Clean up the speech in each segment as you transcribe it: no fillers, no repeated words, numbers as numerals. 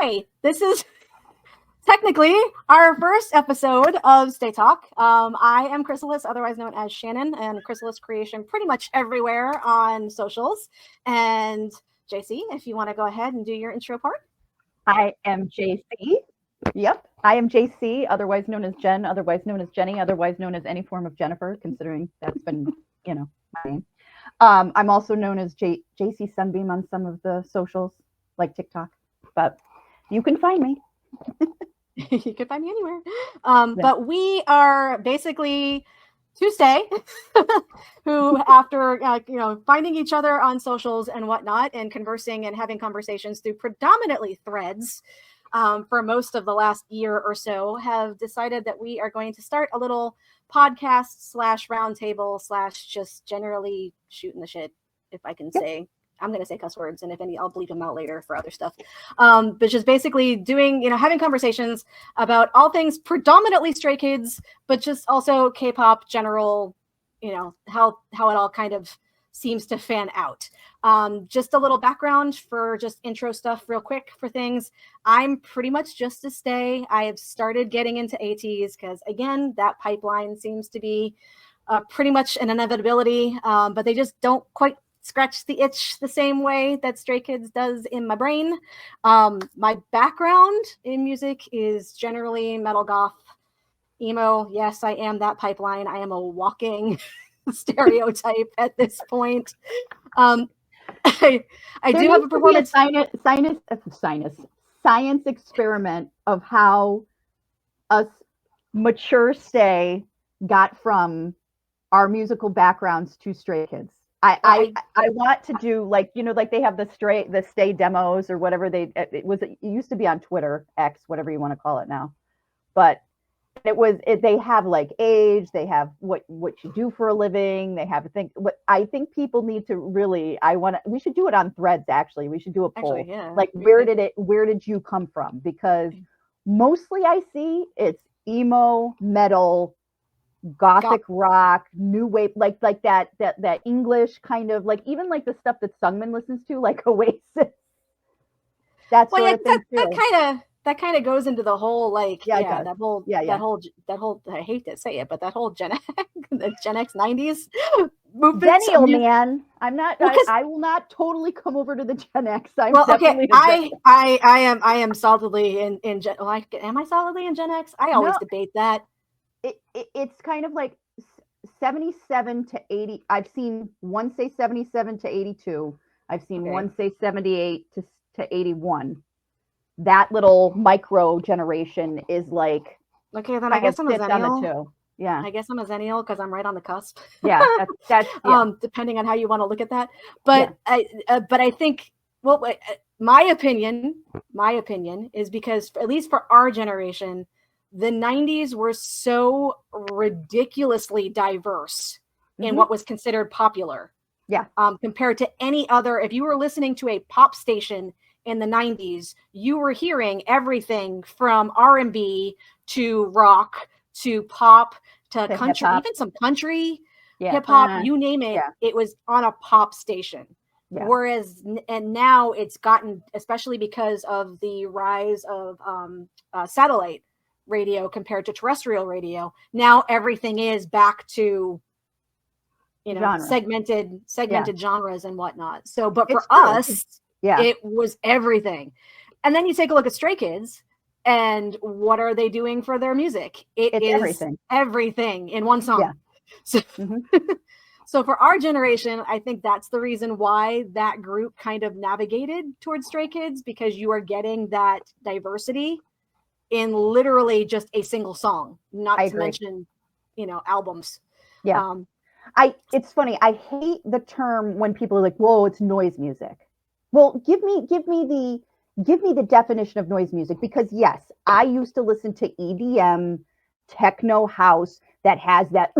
Hi, this is technically our first episode of STAYtalk. I am Chrysalis, otherwise known as Shannon, and Chrysalis Creation pretty much everywhere on socials. And JC, if you want to go ahead and do your intro part. I am JC. Yep. I am JC, otherwise known as Jen, otherwise known as Jenny, otherwise known as any form of Jennifer, considering that's been, my name. I'm also known as JC Sunbeam on some of the socials, like TikTok, but you can find me. You can find me anywhere. But we are basically Tuesday, who after finding each other on socials and whatnot, and conversing and having conversations through predominantly threads for most of the last year or so, have decided that we are going to start a little podcast / roundtable / just generally shooting the shit, if I can say. I'm going to say cuss words, and if any, I'll bleep them out later for other stuff. But just basically doing, having conversations about all things predominantly Stray Kids, but just also K-pop, general, how it all kind of seems to fan out. Just a little background for just intro stuff real quick for things. I'm pretty much just a Stay. I have started getting into ATs because, again, that pipeline seems to be pretty much an inevitability, but they just don't quite scratch the itch the same way that Stray Kids does in my brain. My background in music is generally metal, goth, emo. Yes, I am that pipeline. I am a walking stereotype at this point. I do have a performance science experiment of how us mature Stay got from our musical backgrounds to Stray Kids. I want to do like they have the Stay demos or whatever it used to be on Twitter, X, whatever you want to call it now. But they have like age, they have what you do for a living, they have I think people need to really, we should do it on Threads actually. We should do a poll. Actually, yeah. Like where did you come from? Because mostly I see it's emo, metal, gothic rock, new wave, like that English kind of, like even like the stuff that Sungmin listens to, like Oasis. That sort of thing too. That kind of goes into the whole that whole I hate to say it, but that whole Gen X 90s movement. Zennial, man. I'm not. I will not totally come over to the Gen X. I am solidly in Gen. Am I solidly in Gen X? I always debate that. It's kind of like 77 to 80. I've seen one say 77 to 82. I've seen one say 78 to 81. That little micro generation is like, okay, then I guess I'm a Zennial. Yeah, I guess I'm a Zennial because I'm right on the cusp. Yeah, that's depending on how you want to look at that. But I think my opinion is because at least for our generation, the 90s were so ridiculously diverse in what was considered popular. Yeah. Compared to any other, if you were listening to a pop station in the 90s, you were hearing everything from R&B to rock to pop to country, hip-hop. Even some country, hip-hop, you name it, it was on a pop station. Yeah. Whereas, and now it's gotten, especially because of the rise of satellite radio compared to terrestrial radio, now everything is back to segmented genres and whatnot. So but for us, it was everything. And then you take a look at Stray Kids, and what are they doing for their music? It's everything in one song. So, so for our generation, I think that's the reason why that group kind of navigated towards Stray Kids, because you are getting that diversity in literally just a single song, not to mention, albums. Yeah. It's funny. I hate the term when people are like, whoa, it's noise music. Well, give me the definition of noise music, because yes, I used to listen to EDM, techno house that has that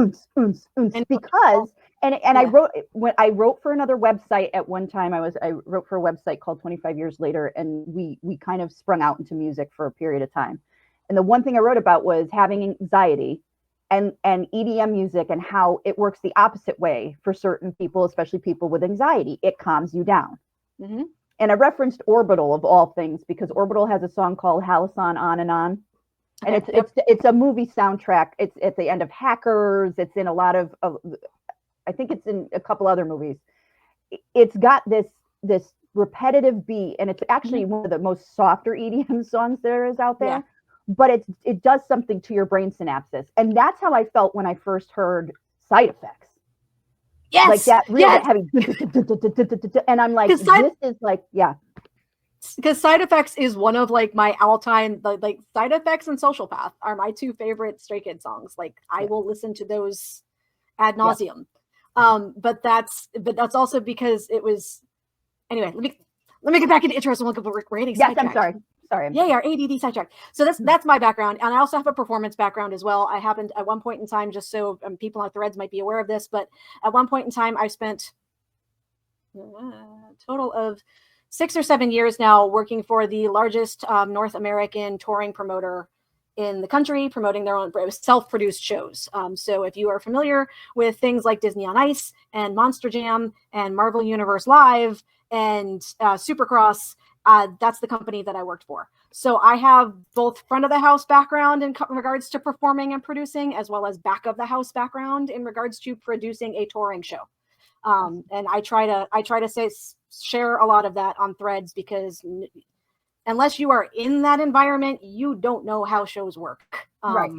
because I wrote for another website at one time. I wrote for a website called 25 Years Later, and we kind of sprung out into music for a period of time. And the one thing I wrote about was having anxiety and EDM music, and how it works the opposite way for certain people, especially people with anxiety. It calms you down. And I referenced Orbital of all things because Orbital has a song called Halcyon On and On. And it's a movie soundtrack. It's at the end of Hackers. It's in a lot of I think it's in a couple other movies. It's got this repetitive beat, and it's actually one of the most softer EDM songs there is out there. Yeah. But it does something to your brain synapses, and that's how I felt when I first heard Side Effects. Yes, like that really heavy, and I'm like, this is like, yeah. Because Side Effects is one of like my all-time, like Side Effects and Social Path are my two favorite Stray Kids songs. Like I will listen to those ad nauseum. But that's also because it was, anyway, let me get back into interest and look at what we're rating. Yes, I'm sorry. Yeah, our ADD sidetracked. So that's my background. And I also have a performance background as well. I happened at one point in time, just so people on Threads might be aware of this, but at one point in time, I spent a total of 6 or 7 years now working for the largest North American touring promoter in the country, promoting their own self-produced shows. So if you are familiar with things like Disney on Ice and Monster Jam and Marvel Universe Live and Supercross, that's the company that I worked for. So I have both front of the house background in regards to performing and producing, as well as back of the house background in regards to producing a touring show. And I try to share a lot of that on Threads, because unless you are in that environment, you don't know how shows work. Right.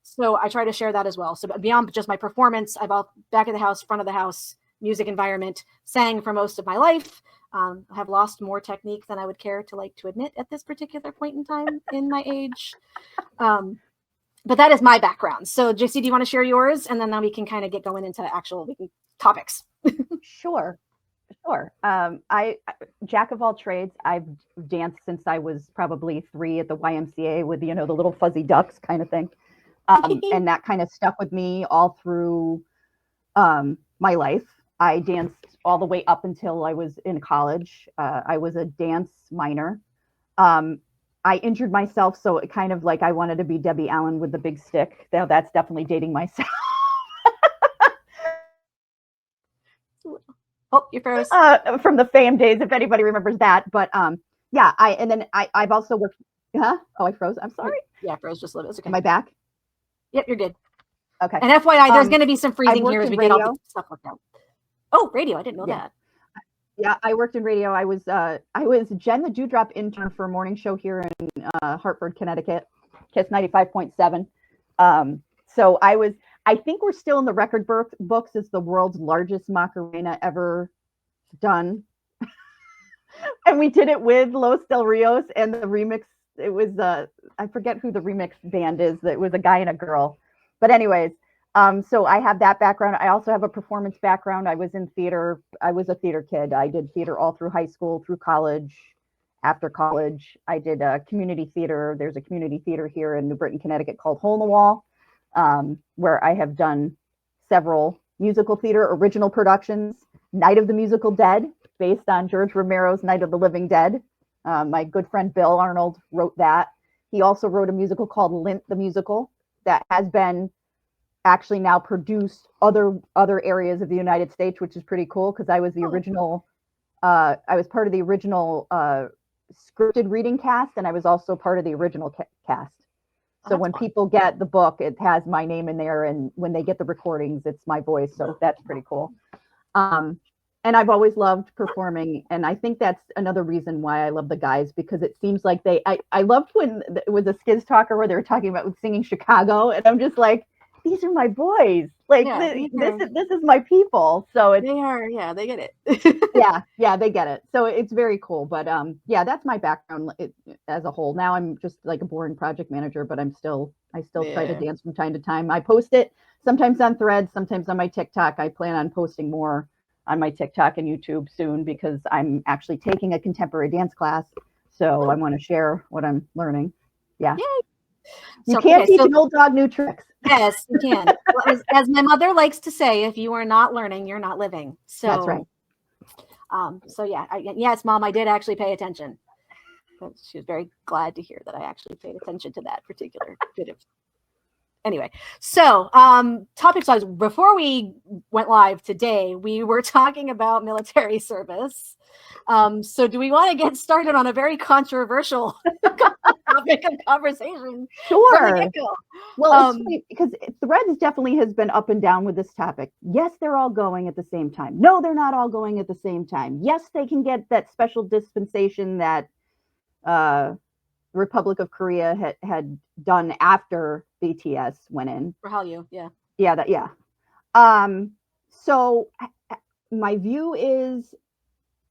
So I try to share that as well. So beyond just my performance, I've back of the house, front of the house, music environment, sang for most of my life. I have lost more technique than I would care to admit at this particular point in time in my age. But that is my background. So JC, do you want to share yours? And then we can kind of get going into actual topics. Sure. I jack of all trades. I've danced since I was probably 3 at the YMCA with, the little fuzzy ducks kind of thing. And that kind of stuck with me all through my life. I danced all the way up until I was in college. I was a dance minor. I injured myself, so it kind of like I wanted to be Debbie Allen with the big stick. Now that's definitely dating myself. Oh, you froze. From the fame days, if anybody remembers that. But I've also worked. Huh? Oh, I froze. I'm sorry. Yeah, I froze just a little bit. Okay. Am I back? Yep, you're good. Okay. And FYI, there's going to be some freezing here as we radio. get all the stuff worked out. Oh, radio! I didn't know that. Yeah, I worked in radio. I was Jen the Dewdrop intern for a morning show here in Hartford, Connecticut, KISS 95.7. So I think we're still in the record books as the world's largest Macarena ever done. And we did it with Los Del Rios, and the remix, it was, I forget who the remix band is. It was a guy and a girl. But anyways, so I have that background. I also have a performance background. I was in theater. I was a theater kid. I did theater all through high school, through college. After college, I did community theater. There's a community theater here in New Britain, Connecticut called Hole in the Wall, where I have done several musical theater original productions. Night of the Musical Dead, based on George Romero's Night of the Living Dead. My good friend Bill Arnold wrote that. He also wrote a musical called Lint the Musical that has been actually now produced other areas of the United States, which is pretty cool, because I was the original, I was part of the original scripted reading cast, and I was also part of the original cast. So when people get the book, it has my name in there, and when they get the recordings, it's my voice. So that's pretty cool. And I've always loved performing, and I think that's another reason why I love the guys, because it seems like I loved when it was a Skiz Talker where they were talking about singing Chicago, and I'm just like, these are my boys. Like, this is my people. So they are, yeah, they get it. yeah, they get it. So it's very cool. But yeah, that's my background as a whole. Now I'm just like a boring project manager, but I still try to dance from time to time. I post it sometimes on Threads, sometimes on my TikTok. I plan on posting more on my TikTok and YouTube soon, because I'm actually taking a contemporary dance class. So I want to share what I'm learning. Yeah. Yay. You can't teach an old dog new tricks. Yes, you can. As my mother likes to say, if you are not learning, you're not living. So that's right. So yeah, yes, Mom, I did actually pay attention. But she was very glad to hear that I actually paid attention to that particular bit of Anyway, so topics wise, before we went live today, we were talking about military service. So do we want to get started on a very controversial topic of conversation? Sure. Well, it's funny because Threads definitely has been up and down with this topic. Yes, they're all going at the same time. No, they're not all going at the same time. Yes, they can get that special dispensation that Republic of Korea had done after BTS went in. For Hallyu, yeah. Yeah. So my view is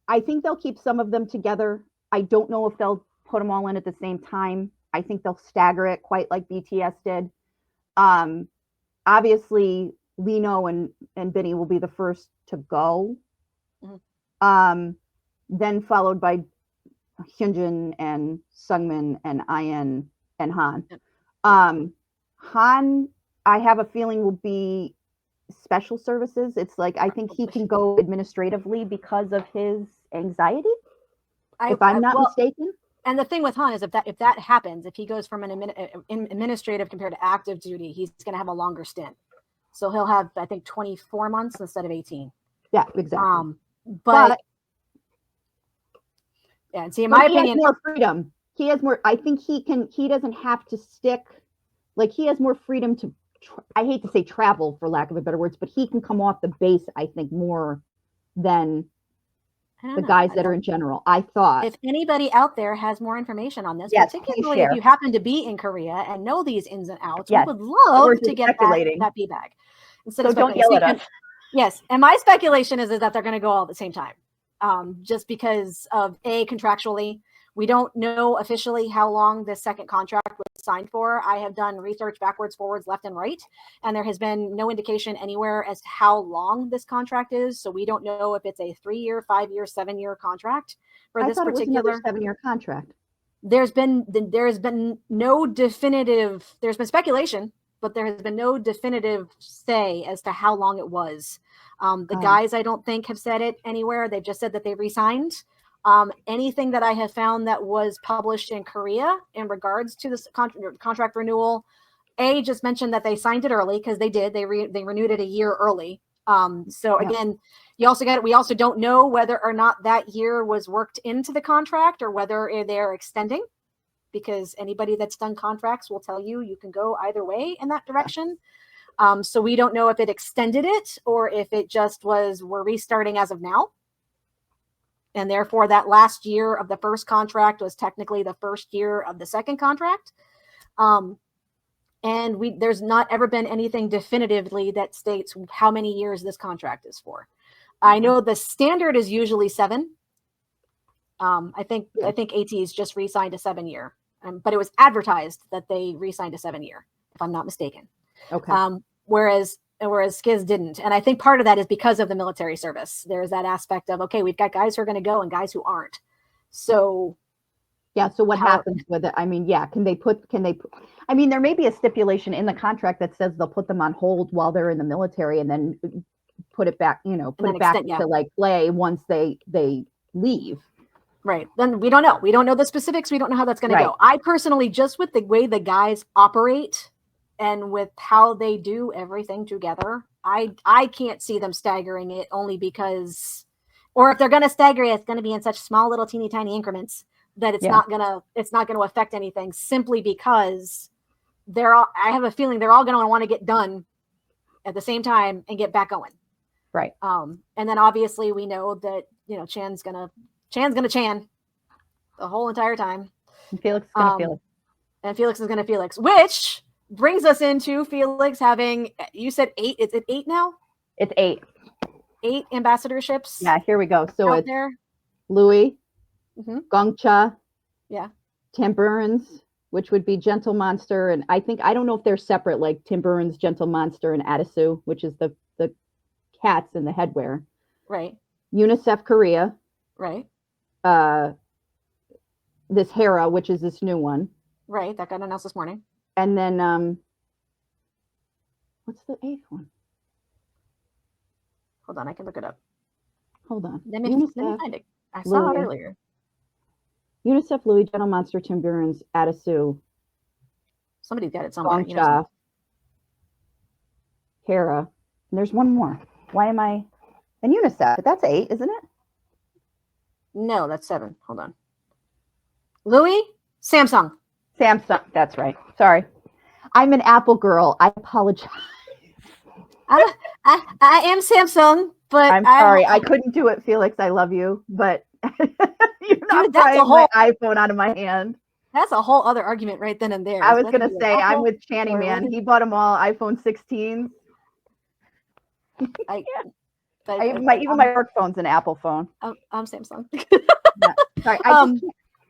I think they'll keep some of them together. I don't know if they'll put them all in at the same time. I think they'll stagger it quite like BTS did. Obviously, Lino and Binny will be the first to go. Mm-hmm. Then followed by Hyunjin and Sungmin and Ian and Han. Han, I have a feeling, will be special services. It's like I think he can go administratively because of his anxiety, if I'm not mistaken. And the thing with Han is if that happens, if he goes from an administrative compared to active duty, he's going to have a longer stint. So he'll have, I think, 24 months instead of 18. Yeah, exactly. But yeah, and see, in my opinion, he has more freedom. He has more. I think he doesn't have to stick. Like, he has more freedom to. I hate to say travel, for lack of a better words, but he can come off the base, I think, more than the guys that are in general. I thought. If anybody out there has more information on this, particularly if you happen to be in Korea and know these ins and outs, we would love to get that feedback. So don't yell at us. Yes, and my speculation is that they're going to go all at the same time. Just because of contractually, we don't know officially how long this second contract was signed for. I have done research backwards, forwards, left, and right, and there has been no indication anywhere as to how long this contract is. So we don't know if it's a 3-year, 5-year, 7-year contract for this particular 7-year contract. There's been no definitive. There's been speculation, but there has been no definitive say as to how long it was. The guys, I don't think, have said it anywhere. They've just said that they re-signed. Anything that I have found that was published in Korea in regards to this contract renewal, just mentioned that they signed it early, because they did. They renewed it a year early. Again, we also don't know whether or not that year was worked into the contract or whether they're extending, because anybody that's done contracts will tell you can go either way in that direction. So we don't know if it extended it or if it just was, we're restarting as of now. And therefore that last year of the first contract was technically the first year of the second contract. And there's not ever been anything definitively that states how many years this contract is for. I know the standard is usually 7. I think AT's just re-signed a 7-year, but it was advertised that they re-signed a 7-year, if I'm not mistaken. Okay. Whereas SKZ didn't. And I think part of that is because of the military service. There's that aspect of, okay, we've got guys who are going to go and guys who aren't. So so what happens with it? I mean, I mean, there may be a stipulation in the contract that says they'll put them on hold while they're in the military and then put it back, to like play once they leave. Right. Then we don't know. We don't know the specifics. We don't know how that's going to go. I personally, just with the way the guys operate and with how they do everything together, I can't see them staggering it, only because, or if they're going to stagger it, it's going to be in such small little teeny tiny increments that it's not going to affect anything, simply because I have a feeling they're all going to want to get done at the same time and get back going. Right. And then obviously we know that, Chan's gonna Chan the whole entire time. And Felix is gonna Felix. And Felix is gonna Felix, which brings us into Felix having, you said 8. Is it 8 now? It's 8. 8 ambassadorships. Yeah, here we go. So it's there. Louis, Gongcha, Tim Burns, which would be Gentle Monster, and I don't know if they're separate, like Tim Burns, Gentle Monster, and Adisu, which is the cats and the headwear. Right. UNICEF Korea. Right. This Hera, which is this new one. Right, that got announced this morning. And then what's the 8th one? Hold on, I can look it up. Hold on. Let me find it. I saw it earlier. UNICEF, Louis, Gentle Monster, Tim Burns, Adisu. Somebody's got it somewhere. Gongcha. Hera. And there's one more. Why am I? And UNICEF. That's 8, isn't it? No, that's 7. Hold on. Louis, Samsung. Samsung. That's right. Sorry. I'm an Apple girl. I apologize. I am Samsung, but I'm sorry. I couldn't do it, Felix. I love you, but you're not prying my iPhone out of my hand. That's a whole other argument right then and there. I was going to say, I'm with Channy, man. He bought them all iPhone 16s. Even my work phone's an Apple phone. I'm Samsung. Yeah. Sorry,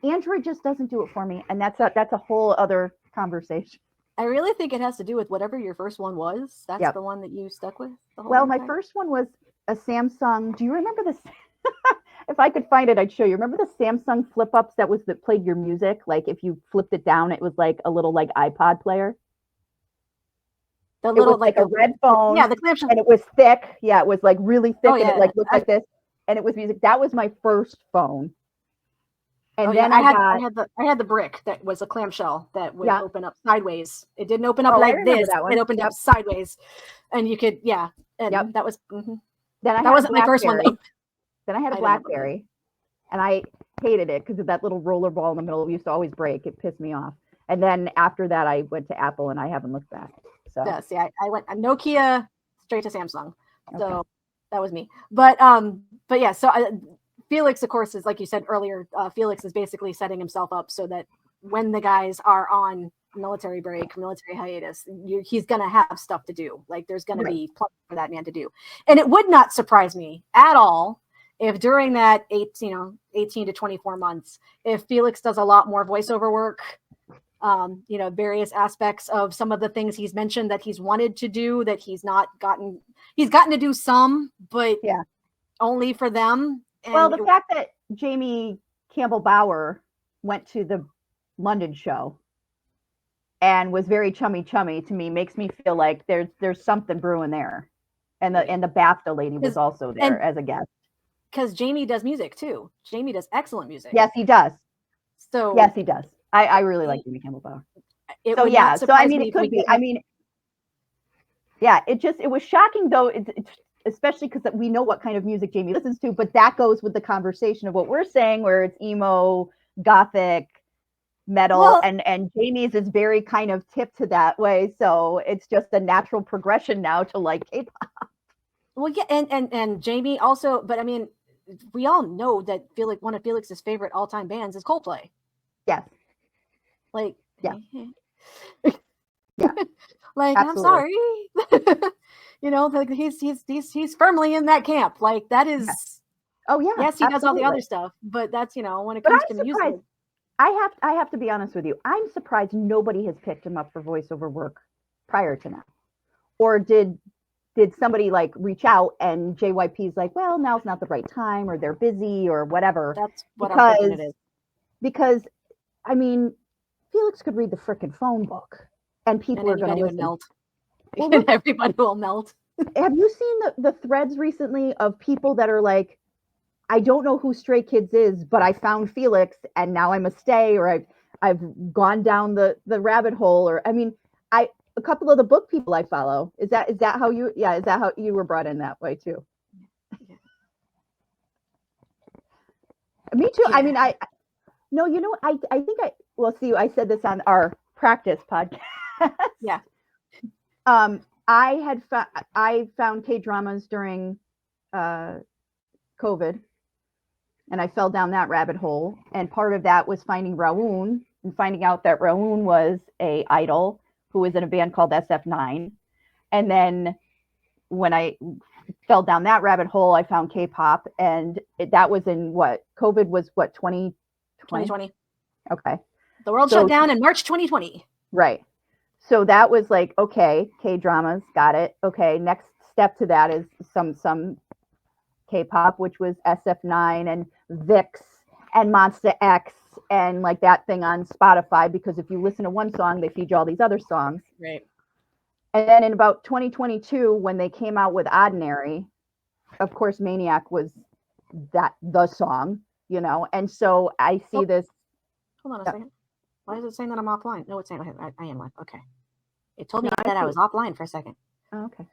Android just doesn't do it for me, and that's a whole other conversation. I really think it has to do with whatever your first one was. That's the one that you stuck with. Well, my first one was a Samsung. Do you remember this? If I could find it, I'd show you. Remember the Samsung flip ups that played your music? Like if you flipped it down, it was like a little like iPod player. It was like a red phone. Yeah, the clamshell. And it was thick. Yeah, it was like really thick, and it like looked like this. And it was music. That was my first phone. And then I had the brick that was a clamshell that would open up sideways. It didn't open up like this. It opened up sideways, and you could And that was. Mm-hmm. Then that wasn't my first one though. Then I had a BlackBerry, and I hated it because of that little roller ball in the middle. It used to always break. It pissed me off. And then after that, I went to Apple, and I haven't looked back. So see, I went Nokia straight to Samsung. Okay. So that was me. But yeah. So Felix, of course, is like you said earlier. Felix is basically setting himself up so that when the guys are on military break, military hiatus, he's gonna have stuff to do. Like there's gonna be plenty for that man to do. And it would not surprise me at all if during that 18 to 24 months, if Felix does a lot more voiceover work, various aspects of some of the things he's mentioned that he's wanted to do that he's gotten to do some, but only for them. And well, the fact that Jamie Campbell Bower went to the London show and was very chummy to me makes me feel like there's something brewing there. And the BAFTA lady was also there as a guest. Because Jamie does music too. Jamie does excellent music. Yes, he does. So yes, he does. I really like Jamie Campbell Bower. So I mean, it could be. I mean, yeah, it was shocking though. It's especially because we know what kind of music Jamie listens to, but that goes with the conversation of what we're saying, where it's emo, gothic, metal, and Jamie's is very kind of tipped to that way. So it's just a natural progression now to like K-pop. Well, yeah, and Jamie also, but I mean, we all know that one of Felix's favorite all-time bands is Coldplay. Yes. Like, yeah. Yeah. Like, absolutely. I'm sorry. Like he's firmly in that camp. Like that is. Oh yeah. Yes, he does all the other stuff, but that's when it comes to music. I have to be honest with you. I'm surprised nobody has picked him up for voiceover work prior to now, or did somebody like reach out and JYP's like, well, now's not the right time, or they're busy, or whatever. That's what I'm thinking it is. Because, I mean, Felix could read the frickin' phone book, and people are going to listen. Melt. Well, look, everybody will melt. Have you seen the threads recently of people that are like, I don't know who Stray Kids is, but I found Felix, and now I'm a Stay, or I've gone down the rabbit hole, or I mean, a couple of the book people I follow. Is that how you? Yeah, is that how you were brought in that way too? Yeah. Me too. Yeah. I mean, I think I said this on our practice podcast. Yeah. I found K-dramas during COVID, and I fell down that rabbit hole. And part of that was finding Raoun and finding out that Raoun was a idol who was in a band called SF9. And then when I fell down that rabbit hole, I found K-pop, and that was in what? COVID was what, 2020? Okay. The world shut down in March 2020. Right. So that was like, okay, K-dramas, got it. Okay, next step to that is some K-pop, which was SF9 and VIX and Monster X and like that thing on Spotify, because if you listen to one song, they feed you all these other songs. Right. And then in about 2022, when they came out with Ordinary, of course, Maniac was the song, and so I see this. Hold on a second. Why is it saying that I'm offline? No, it's saying I am live. Okay. It told me that I was offline for a second. Oh, okay.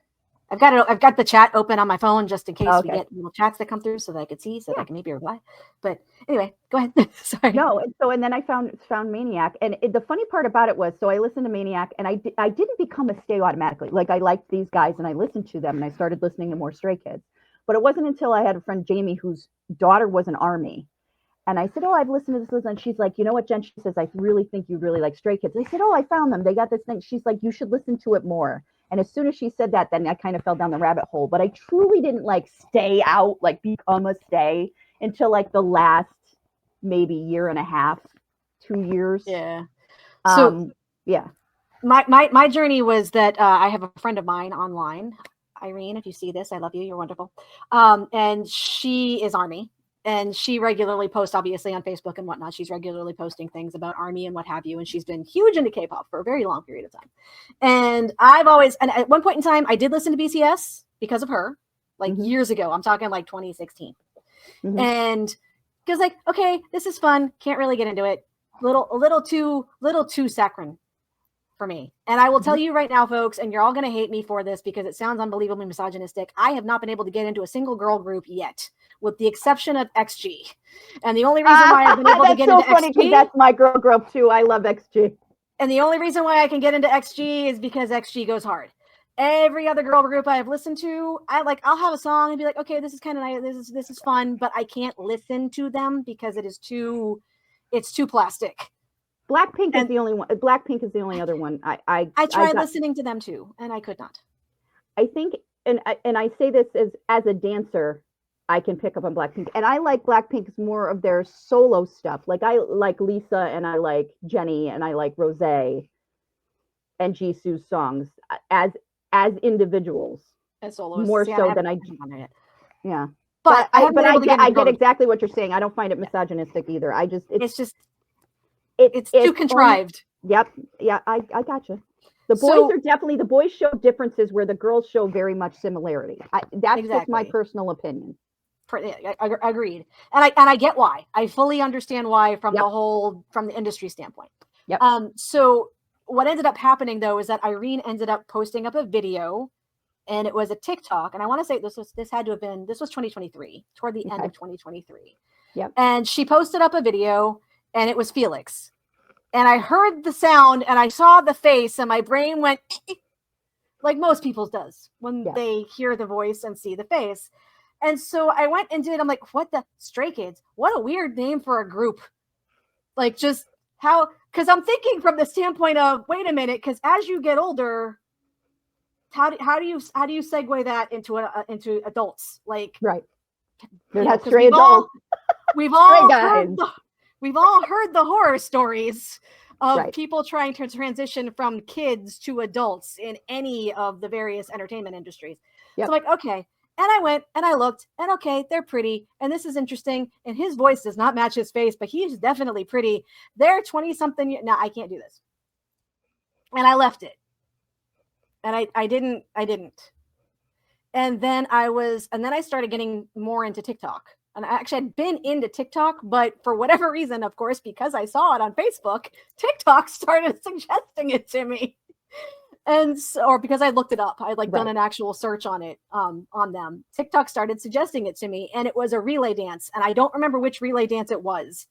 I've got the chat open on my phone just in case we Okay. get little chats that come through so that I could see, so that I can maybe reply. But anyway, go ahead. Sorry. No, and then I found Maniac, and the funny part about it was, so I listened to Maniac, and I didn't become a Stay automatically. Like, I liked these guys, and I listened to them, and I started listening to more Stray Kids. But it wasn't until I had a friend, Jamie, whose daughter was an ARMY, and I said, "Oh, I've listened to this," and she's like, "You know what, Jen?" She says, "I really think you really like Stray Kids." I said, "Oh, I found them. They got this thing." She's like, "You should listen to it more." And as soon as she said that, then I kind of fell down the rabbit hole. But I truly didn't like stay out, like become a Stay until like the last maybe year and a half, 2 years. Yeah. So yeah. My journey was that I have a friend of mine online, Irene. If you see this, I love you. You're wonderful. And she is ARMY. And she regularly posts, obviously, on Facebook and whatnot. She's regularly posting things about ARMY and what have you. And she's been huge into K-pop for a very long period of time. And and at one point in time, I did listen to BTS because of her, like years ago. I'm talking like 2016. And because like, okay, this is fun. Can't really get into it. A little too saccharine for me. And I will tell you right now, folks, and you're all going to hate me for this because it sounds unbelievably misogynistic. I have not been able to get into a single girl group yet, with the exception of XG. And the only reason why I've been able to get into XG, that's my girl group too. I love XG. And the only reason why I can get into XG is because XG goes hard. Every other girl group I have listened to, I'll have a song and be like, okay, this is kind of nice, this is fun, but I can't listen to them because it's too plastic. Blackpink is the only one. Blackpink is the only other one. I tried listening to them too, and I could not. I think, and I say this as a dancer, I can pick up on Blackpink, and I like Blackpink's more of their solo stuff. Like, I like Lisa, and I like Jennie, and I like Rosé, and Jisoo's songs as individuals, as solos, more so than I. Yeah, but I get exactly what you're saying. I don't find it misogynistic either. It's too contrived. Yep. Yeah, I gotcha. The boys are definitely, the boys show differences where the girls show very much similarity. That's just my personal opinion. Agreed. And I get why. I fully understand why from the industry standpoint. Yep. So what ended up happening though is that Irene ended up posting up a video, and it was a TikTok. And I want to say this was 2023, toward the end of 2023. Yep. And she posted up a video, and it was Felix. And I heard the sound and I saw the face, and my brain went like most people's does when they hear the voice and see the face. And so I went and did, I'm like, what the Stray Kids? What a weird name for a group. Like, just how, because I'm thinking from the standpoint of, wait a minute, because as you get older, how do you segue that into adults? Like, right. They're not stray adults. We've all heard the horror stories of people trying to transition from kids to adults in any of the various entertainment industries. Yep. So I'm like, okay. And I went and I looked, and okay, they're pretty. And this is interesting. And his voice does not match his face, but he's definitely pretty. They're 20-something. No, I can't do this. And I left it. And I didn't. And then I started getting more into TikTok. And I actually had been into TikTok, but for whatever reason, of course, because I saw it on Facebook, TikTok started suggesting it to me. Or because I looked it up, I done an actual search on it, on them. TikTok started suggesting it to me, and it was a relay dance. And I don't remember which relay dance it was,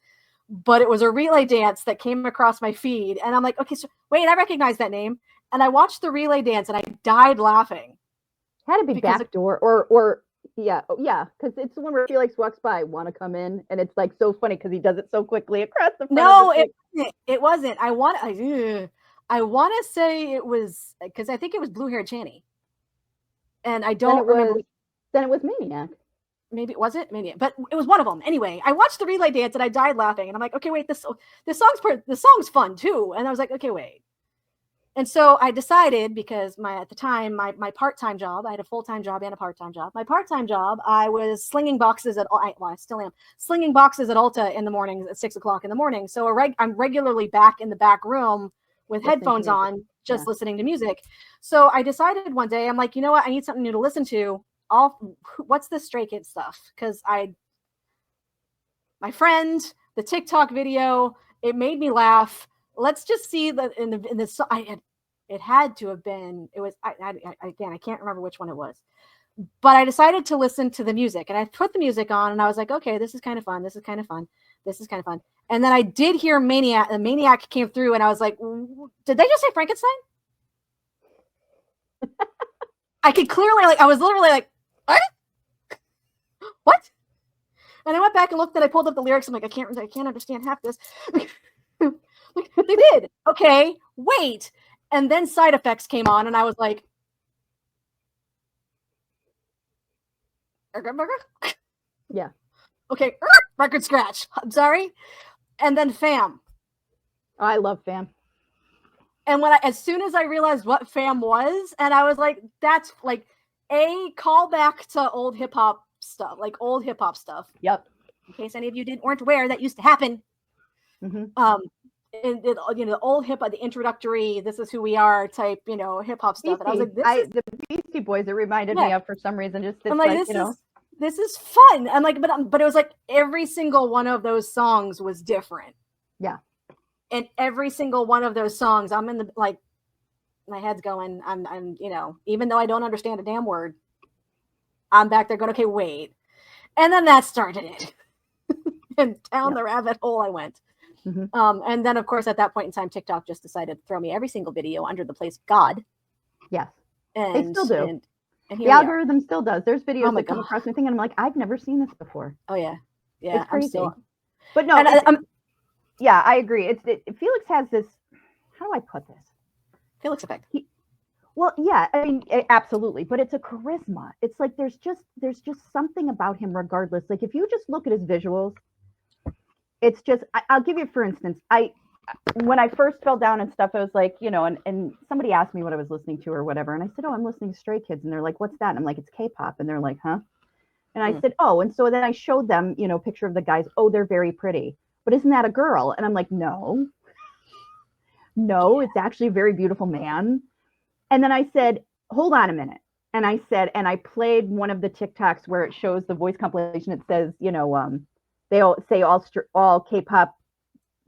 but it was a relay dance that came across my feed. And I'm like, okay, so wait, I recognize that name. And I watched the relay dance, and I died laughing. Had to be Backdoor or yeah, because it's the one where Felix walks by, want to come in, and it's like so funny because he does it so quickly across the front. No, it wasn't. I want to say it was, because I think it was Blue Hair Channy, and I don't remember. Then it was Maniac. Maybe it wasn't Maniac, but it was one of them. Anyway, I watched the relay dance and I died laughing, and I'm like, okay, wait, this song's fun too, and I was like, okay, wait. And so I decided, because at the time, my part-time job, I had a full-time job and a part-time job. My part-time job, I was slinging boxes I still am, slinging boxes at Ulta in the mornings at 6:00 in the morning. So I'm regularly back in the back room with headphones on, just listening to music. So I decided one day, I'm like, you know what? I need something new to listen to. What's this Stray Kids stuff? Because my friend, the TikTok video, it made me laugh. Let's just see that in this. It had to have been. It was. Again, I can't remember which one it was. But I decided to listen to the music, and I put the music on, and I was like, okay, this is kind of fun. This is kind of fun. This is kind of fun. And then I did hear Maniac. The Maniac came through, and I was like, did they just say Frankenstein? I could clearly, like, I was literally like, what? And I went back and looked, and I pulled up the lyrics. I'm like, I can't understand half this. Like, they did. Okay, wait. And then Side Effects came on, and I was like, yeah. Okay, record scratch. I'm sorry. And then Fam. Oh, I love Fam. And as soon as I realized what Fam was, and I was like, that's like a callback to old hip hop stuff, like old hip hop stuff. Yep. In case any of you weren't aware, that used to happen. And the old hip hop, the introductory, this is who we are type, hip hop stuff. And I was like, the Beastie Boys, it reminded me of for some reason. Just I'm like, this is fun. I'm like, but it was like every single one of those songs was different. Yeah. And every single one of those songs, I'm in the, like, my head's going, I'm even though I don't understand a damn word, I'm back there going, okay, wait. And then that started it. And down the rabbit hole I went. And then, of course, at that point in time, TikTok just decided to throw me every single video under the place God. Yes. And they still do. And the algorithm still does. There's videos that come God. across my thing, and I'm like, I've never seen this before. Oh, yeah. Yeah. It's crazy. Still... But no, yeah, I agree. Felix has this, how do I put this? Felix effect. Well, yeah, I mean, absolutely. But it's a charisma. It's like there's just something about him regardless. Like if you just look at his visuals, it's just, I'll give you, for instance, when I first fell down and stuff, I was like, and somebody asked me what I was listening to or whatever. And I said, oh, I'm listening to Stray Kids. And they're like, what's that? And I'm like, it's K-pop. And they're like, huh? And I said, oh, and so then I showed them, picture of the guys. Oh, they're very pretty. But isn't that a girl? And I'm like, no, it's actually a very beautiful man. And then I said, hold on a minute. And I said, and I played one of the TikToks where it shows the voice compilation. It says, they all say all K-pop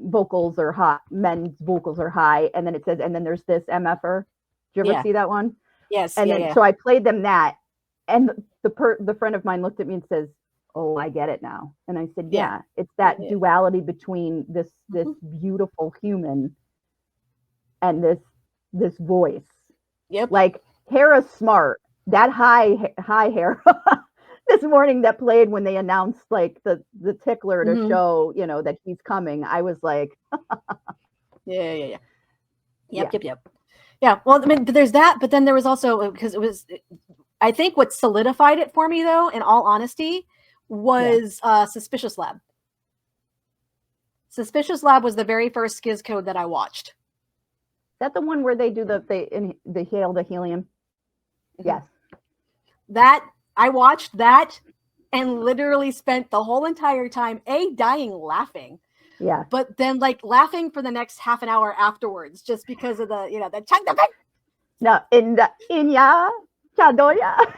vocals are hot, men's vocals are high, and then it says, and then there's this MFer. Did you ever see that one? Yes. And then so I played them that, and the friend of mine looked at me and says, "Oh, I get it now." And I said, "Yeah, it's that duality between this beautiful human and this voice." Yep. Like Hera's smart. That high Hera. This morning that played when they announced like the tickler to show, that he's coming. I was like, Yep. Yeah. Well, I mean, there's that, but then there was also, because I think what solidified it for me though, in all honesty, was Suspicious Lab. Suspicious Lab was the very first SKZ Code that I watched. Is that the one where they do they inhale the helium? Yes. That I watched that and literally spent the whole entire time dying laughing. Yeah. But then like laughing for the next half an hour afterwards, just because of the the chunk the no inya chadoya.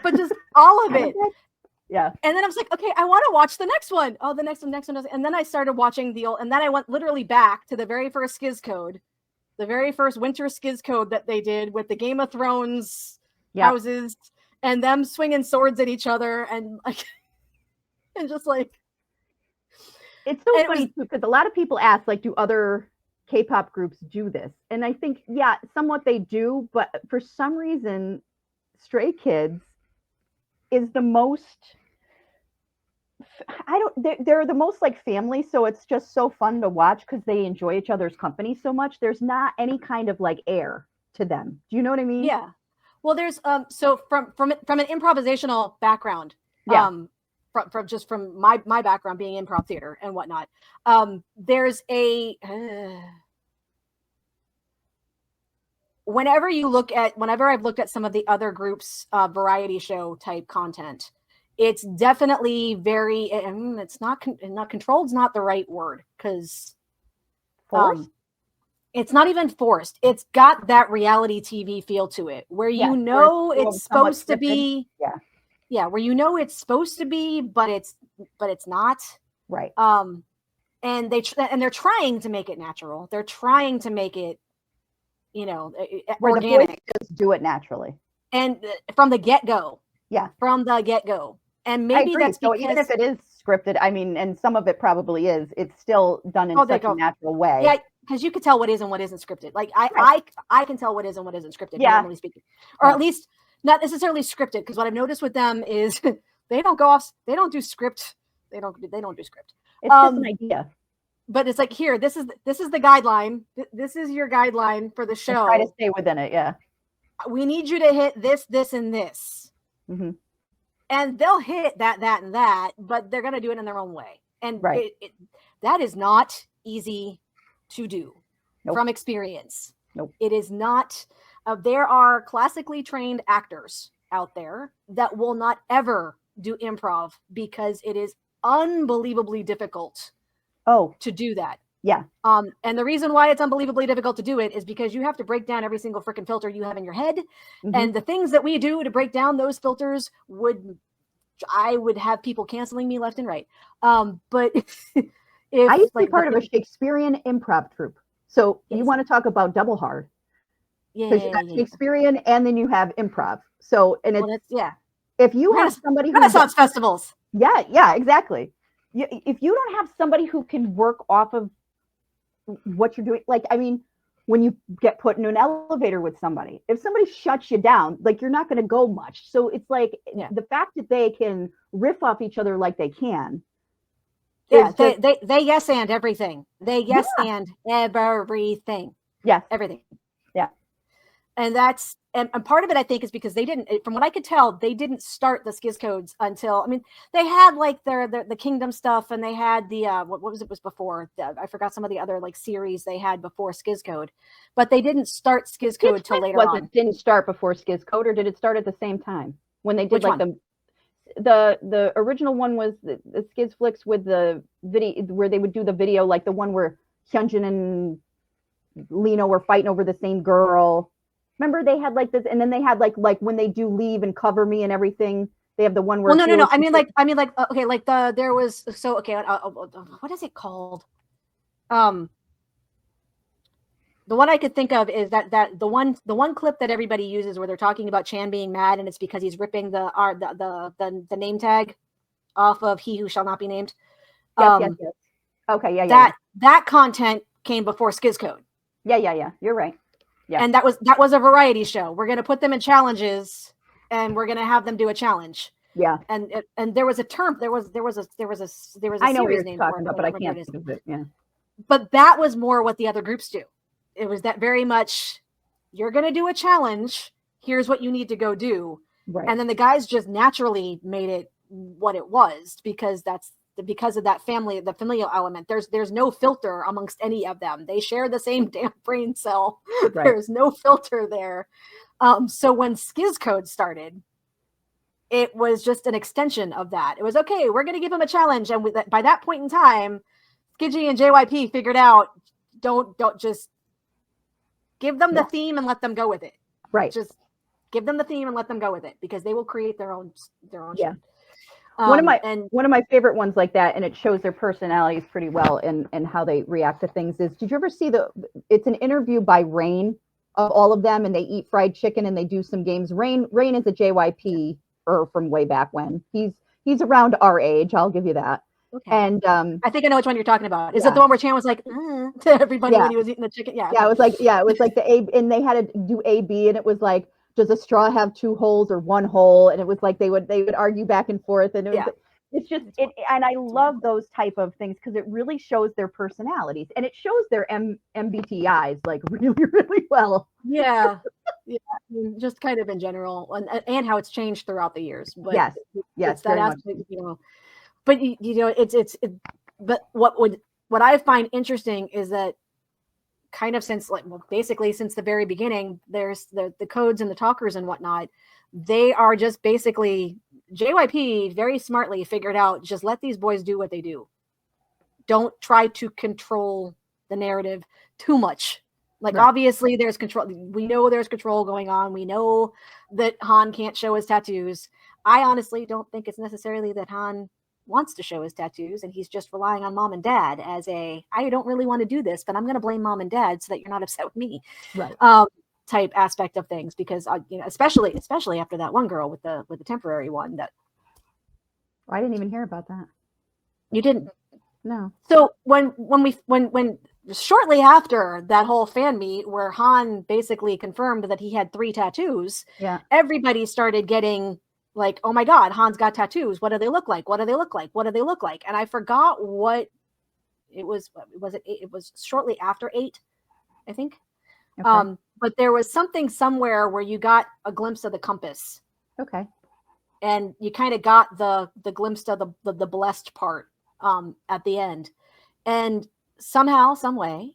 But just all of it. Yeah. And then I was like, okay, I want to watch the next one. Oh, the next one. And then I started watching and then I went literally back to the very first SKZ Code. The very first winter SKZ Code that they did with the Game of Thrones houses and them swinging swords at each other and like, and just like. It's so funny too, because a lot of people ask, like, do other K-pop groups do this? And I think, somewhat they do, but for some reason, Stray Kids is the most, they're the most like family, so it's just so fun to watch because they enjoy each other's company so much. There's not any kind of like air to them. Do you know what I mean? Yeah. Well, there's so from an improvisational background, from my background being improv theater and whatnot, there's a whenever I've looked at some of the other groups' variety show type content, it's definitely very, it's not controlled's not the right word, because it's not even forced. It's got that reality TV feel to it, where it's supposed to be, where it's supposed to be, but it's not. Right. and they're trying to make it natural. They're trying to make it, Where organic. The boys just do it naturally. And from the get-go. Yeah. From the get-go. And maybe that's because... So even if it is scripted, I mean, and some of it probably is, it's still done in such a natural way. Yeah, because you can tell what is and what isn't scripted. Like I can tell what is and what isn't scripted, normally speaking. Or at least not necessarily scripted, because what I've noticed with them is they don't do script. They don't do script. It's just an idea. But it's like, here, this is the guideline. This is your guideline for the show. And try to stay within it, yeah. We need you to hit this, this, and this. Mm-hmm. And they'll hit that, and that, but they're going to do it in their own way. And that is not easy to do from experience. Nope. It is not. There are classically trained actors out there that will not ever do improv because it is unbelievably difficult to do that. Yeah. And the reason why it's unbelievably difficult to do it is because you have to break down every single freaking filter you have in your head. Mm-hmm. And the things that we do to break down those filters I would have people canceling me left and right. But I used to be part of a Shakespearean improv troupe. So you want to talk about double hard. Yeah. Because you got Shakespearean and then you have improv. So, and if you have somebody who Renaissance festivals. Yeah, exactly. If you don't have somebody who can work off of what you're doing, like, I mean, when you get put in an elevator with somebody, if somebody shuts you down, like, you're not going to go much. So it's like the fact that they can riff off each other like they can. Yeah, they yes and everything. They yes and everything. Yes. Everything. Yeah. And that's and part of it, I think, is because they didn't, from what I could tell, they didn't start the SKZ Codes until, I mean, they had like the Kingdom stuff, and they had the what was before? I forgot some of the other like series they had before SKZ Code, but they didn't start SKZ Code till later on. Didn't start before SKZ Code, or did it start at the same time when they did the original one was the SKZ Flicks with the video where they would do the video, like the one where Hyunjin and Lino were fighting over the same girl. Remember they had like this, and then they had like when they do Leave and Cover Me and everything. They have the one where. Well, no. I mean, okay, like there was what is it called? The one I could think of is that the one clip that everybody uses where they're talking about Chan being mad, and it's because he's ripping the name tag off of He Who Shall Not Be Named. Yes. Okay, yeah. That content came before SKZ Code. Yeah. You're right. Yeah. And that was a variety show. We're going to put them in challenges, and we're going to have them do a challenge. Yeah. And there was a term. There was a I know what series you're name talking for it, about, but I can't think of it. Yeah. But that was more what the other groups do. It was that very much, you're going to do a challenge. Here's what you need to go do. Right. And then the guys just naturally made it what it was because of that family, the familial element. There's no filter amongst any of them. They share the same damn brain cell. Right. There's no filter there. So when SKZ Code started, it was just an extension of that. It was, okay, we're going to give them a challenge. And by that point in time, Skidgy and JYP figured out, don't just give them the theme and let them go with it. Right. Just give them the theme and let them go with it, because they will create their own yeah. shit. One of my favorite ones like that, and it shows their personalities pretty well and how they react to things, is, did you ever see it's an interview by Rain of all of them, and they eat fried chicken and they do some games. Rain is a JYP from way back when. He's around our age, I'll give you that. Okay. And I think I know which one you're talking about. Is it the one where Chan was like to everybody when he was eating the chicken? Yeah. Yeah, it was like the A, and they had to do A-B, and it was like, does a straw have two holes or one hole? And it was like they would argue back and forth, and it's just it. And I love those type of things because it really shows their personalities, and it shows their MBTIs like really, really well. Yeah, just kind of in general, and how it's changed throughout the years. But yes, it's that aspect, But but what I find interesting is that, kind of basically since the very beginning, there's the codes and the talkers and whatnot. They are just basically, JYP very smartly figured out, just let these boys do what they do. Don't try to control the narrative too much. Obviously there's control. We know there's control going on. We know that Han can't show his tattoos. I honestly don't think it's necessarily that Han wants to show his tattoos, and he's just relying on mom and dad as I don't really want to do this, but I'm going to blame mom and dad so that you're not upset with me. Right. Type aspect of things, because especially after that one girl with the temporary one that I didn't even hear about that. you didn't. No. So when shortly after that whole fan meet where Han basically confirmed that he had 3 tattoos, everybody started getting like, oh my God, Han's got tattoos. What do they look like? What do they look like? What do they look like? And I forgot what it was. It was shortly after 8, I think. Okay. But there was something somewhere where you got a glimpse of the compass. Okay. And you kind of got the glimpse of the blessed part at the end. And somehow, some way,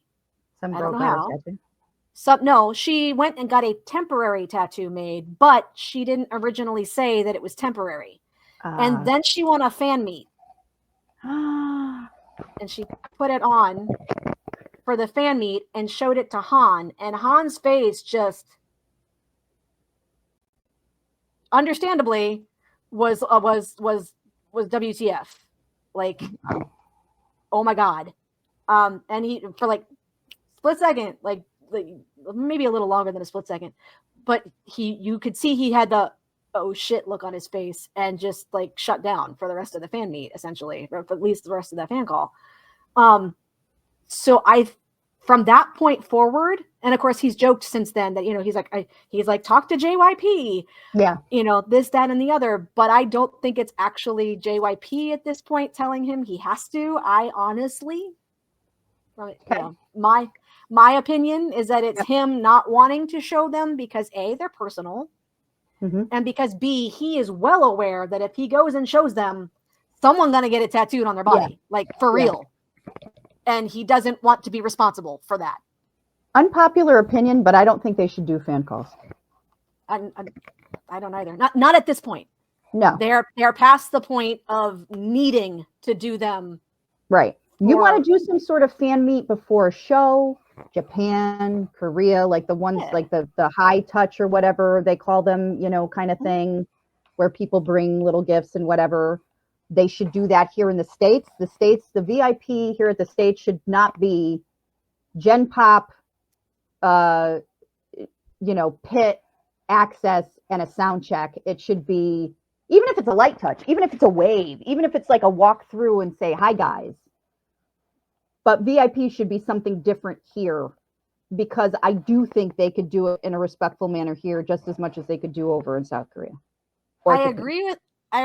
I don't know how. No, she went and got a temporary tattoo made, but she didn't originally say that it was temporary. And then she won a fan meet. And she put it on for the fan meet and showed it to Han. And Han's face just, understandably, was WTF. Like, oh my God. And he, for like split second, like maybe a little longer than a split second, but you could see he had the oh shit look on his face and just like shut down for the rest of the fan meet, essentially, or for at least the rest of that fan call. So from that point forward, and of course he's joked since then that, he's like, talk to JYP, this, that, and the other, but I don't think it's actually JYP at this point telling him he has to. I honestly, my opinion is that it's him not wanting to show them because A, they're personal, and because B, he is well aware that if he goes and shows them, someone's gonna get it tattooed on their body, like for real. And he doesn't want to be responsible for that. Unpopular opinion, but I don't think they should do fan calls. I don't either. Not at this point. No. They're past the point of needing to do them. Right. You want to do some sort of fan meet before a show, Japan, Korea, like the ones like the high touch or whatever they call them, kind of thing, where people bring little gifts and whatever. They should do that here in the States. The VIP here at the States should not be Gen Pop, pit, access, and a sound check. It should be, even if it's a light touch, even if it's a wave, even if it's like a walk through and say, hi guys. But VIP should be something different here, because I do think they could do it in a respectful manner here just as much as they could do over in South Korea. I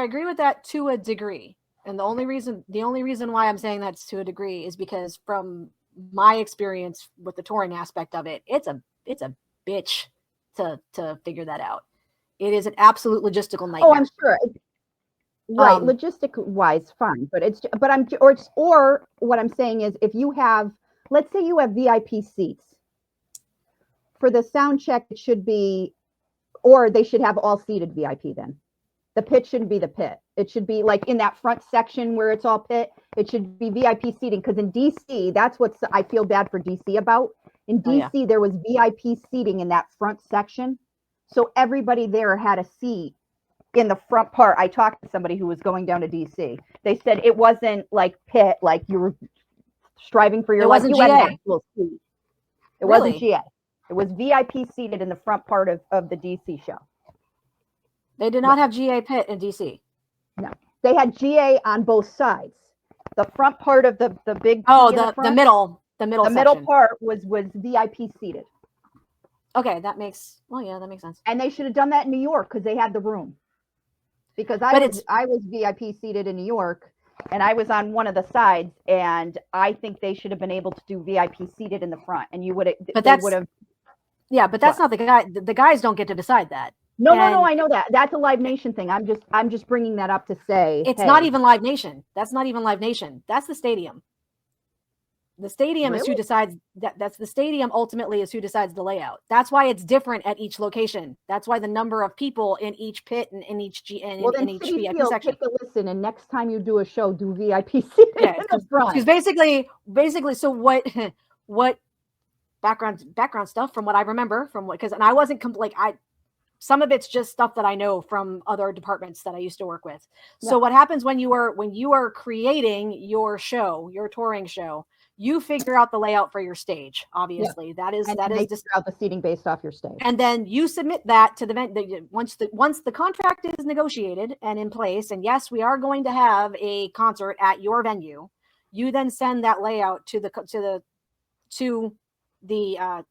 agree with that to a degree. And the only reason why I'm saying that's to a degree is because from my experience with the touring aspect of it, it's a bitch to figure that out. It is an absolute logistical nightmare. Oh, I'm sure. Right, logistic wise, fine, or what I'm saying is, if you have, let's say you have VIP seats for the sound check, it should be, or they should have all seated VIP. Then the pit shouldn't be the pit. It should be like in that front section where it's all pit. It should be VIP seating, because in DC, that's what I feel bad for DC about. In DC, there was VIP seating in that front section, so everybody there had a seat in the front part. I talked to somebody who was going down to DC. They said it wasn't like pit, like you were striving for your life. You had an actual seat. It wasn't GA. It was VIP seated in the front part of the DC show. They did not have GA pit in DC. No, they had GA on both sides. The front part of the big the middle part was VIP seated. Okay, that makes sense. And they should have done that in New York, because they had the room. Because I was VIP seated in New York, and I was on one of the sides, and I think they should have been able to do VIP seated in the front, and you would have. But that's not the guy. The guys don't get to decide that. No, I know that. That's a Live Nation thing. I'm just bringing that up to say it's not even Live Nation. That's not even Live Nation. That's the stadium. The stadium is who decides that's the stadium ultimately is who decides the layout. That's why it's different at each location. That's why the number of people in each pit and in each in each VIP section. Take a listen, and next time you do a show, do VIP seating in the front. Because basically, so what background stuff from what I remember, and I wasn't some of it's just stuff that I know from other departments that I used to work with. So what happens when you are creating your show, your touring show, you figure out the layout for your stage. Obviously, that is just out the seating based off your stage, and then you submit that to the once the contract is negotiated and in place. And yes, we are going to have a concert at your venue. You then send that layout to the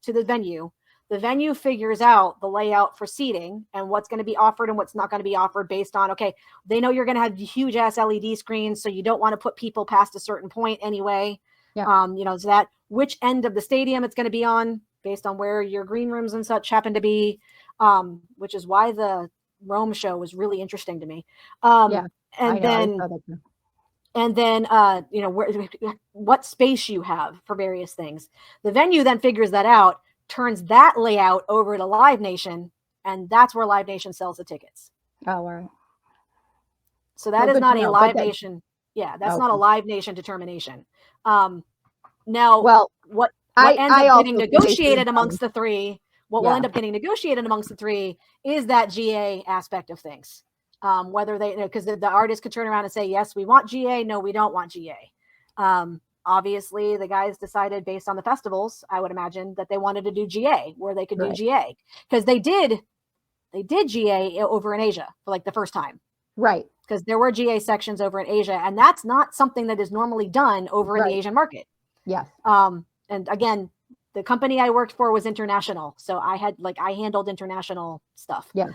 venue. The venue figures out the layout for seating and what's going to be offered and what's not going to be offered based on, okay, they know you're going to have huge ass LED screens, so you don't want to put people past a certain point anyway. So that which end of the stadium it's going to be on based on where your green rooms and such happen to be, which is why the Rome show was really interesting to me. And then what space you have for various things. The venue then figures that out, turns that layout over to Live Nation, and that's where Live Nation sells the tickets. Oh, all right. So that is not a Live Nation. Yeah, that's not a Live Nation determination. Now, what ends up getting negotiated amongst the three, what will end up getting negotiated amongst the three is that GA aspect of things. Whether they, because the artist could turn around and say, yes, we want GA. No, we don't want GA. Obviously, the guys decided based on the festivals, I would imagine, that they wanted to do GA, where they could do GA, because they did GA over in Asia for like the first time. Right. Because there were GA sections over in Asia, and that's not something that is normally done over in the Asian market. Yes. And again, the company I worked for was international. So I handled international stuff. Yeah.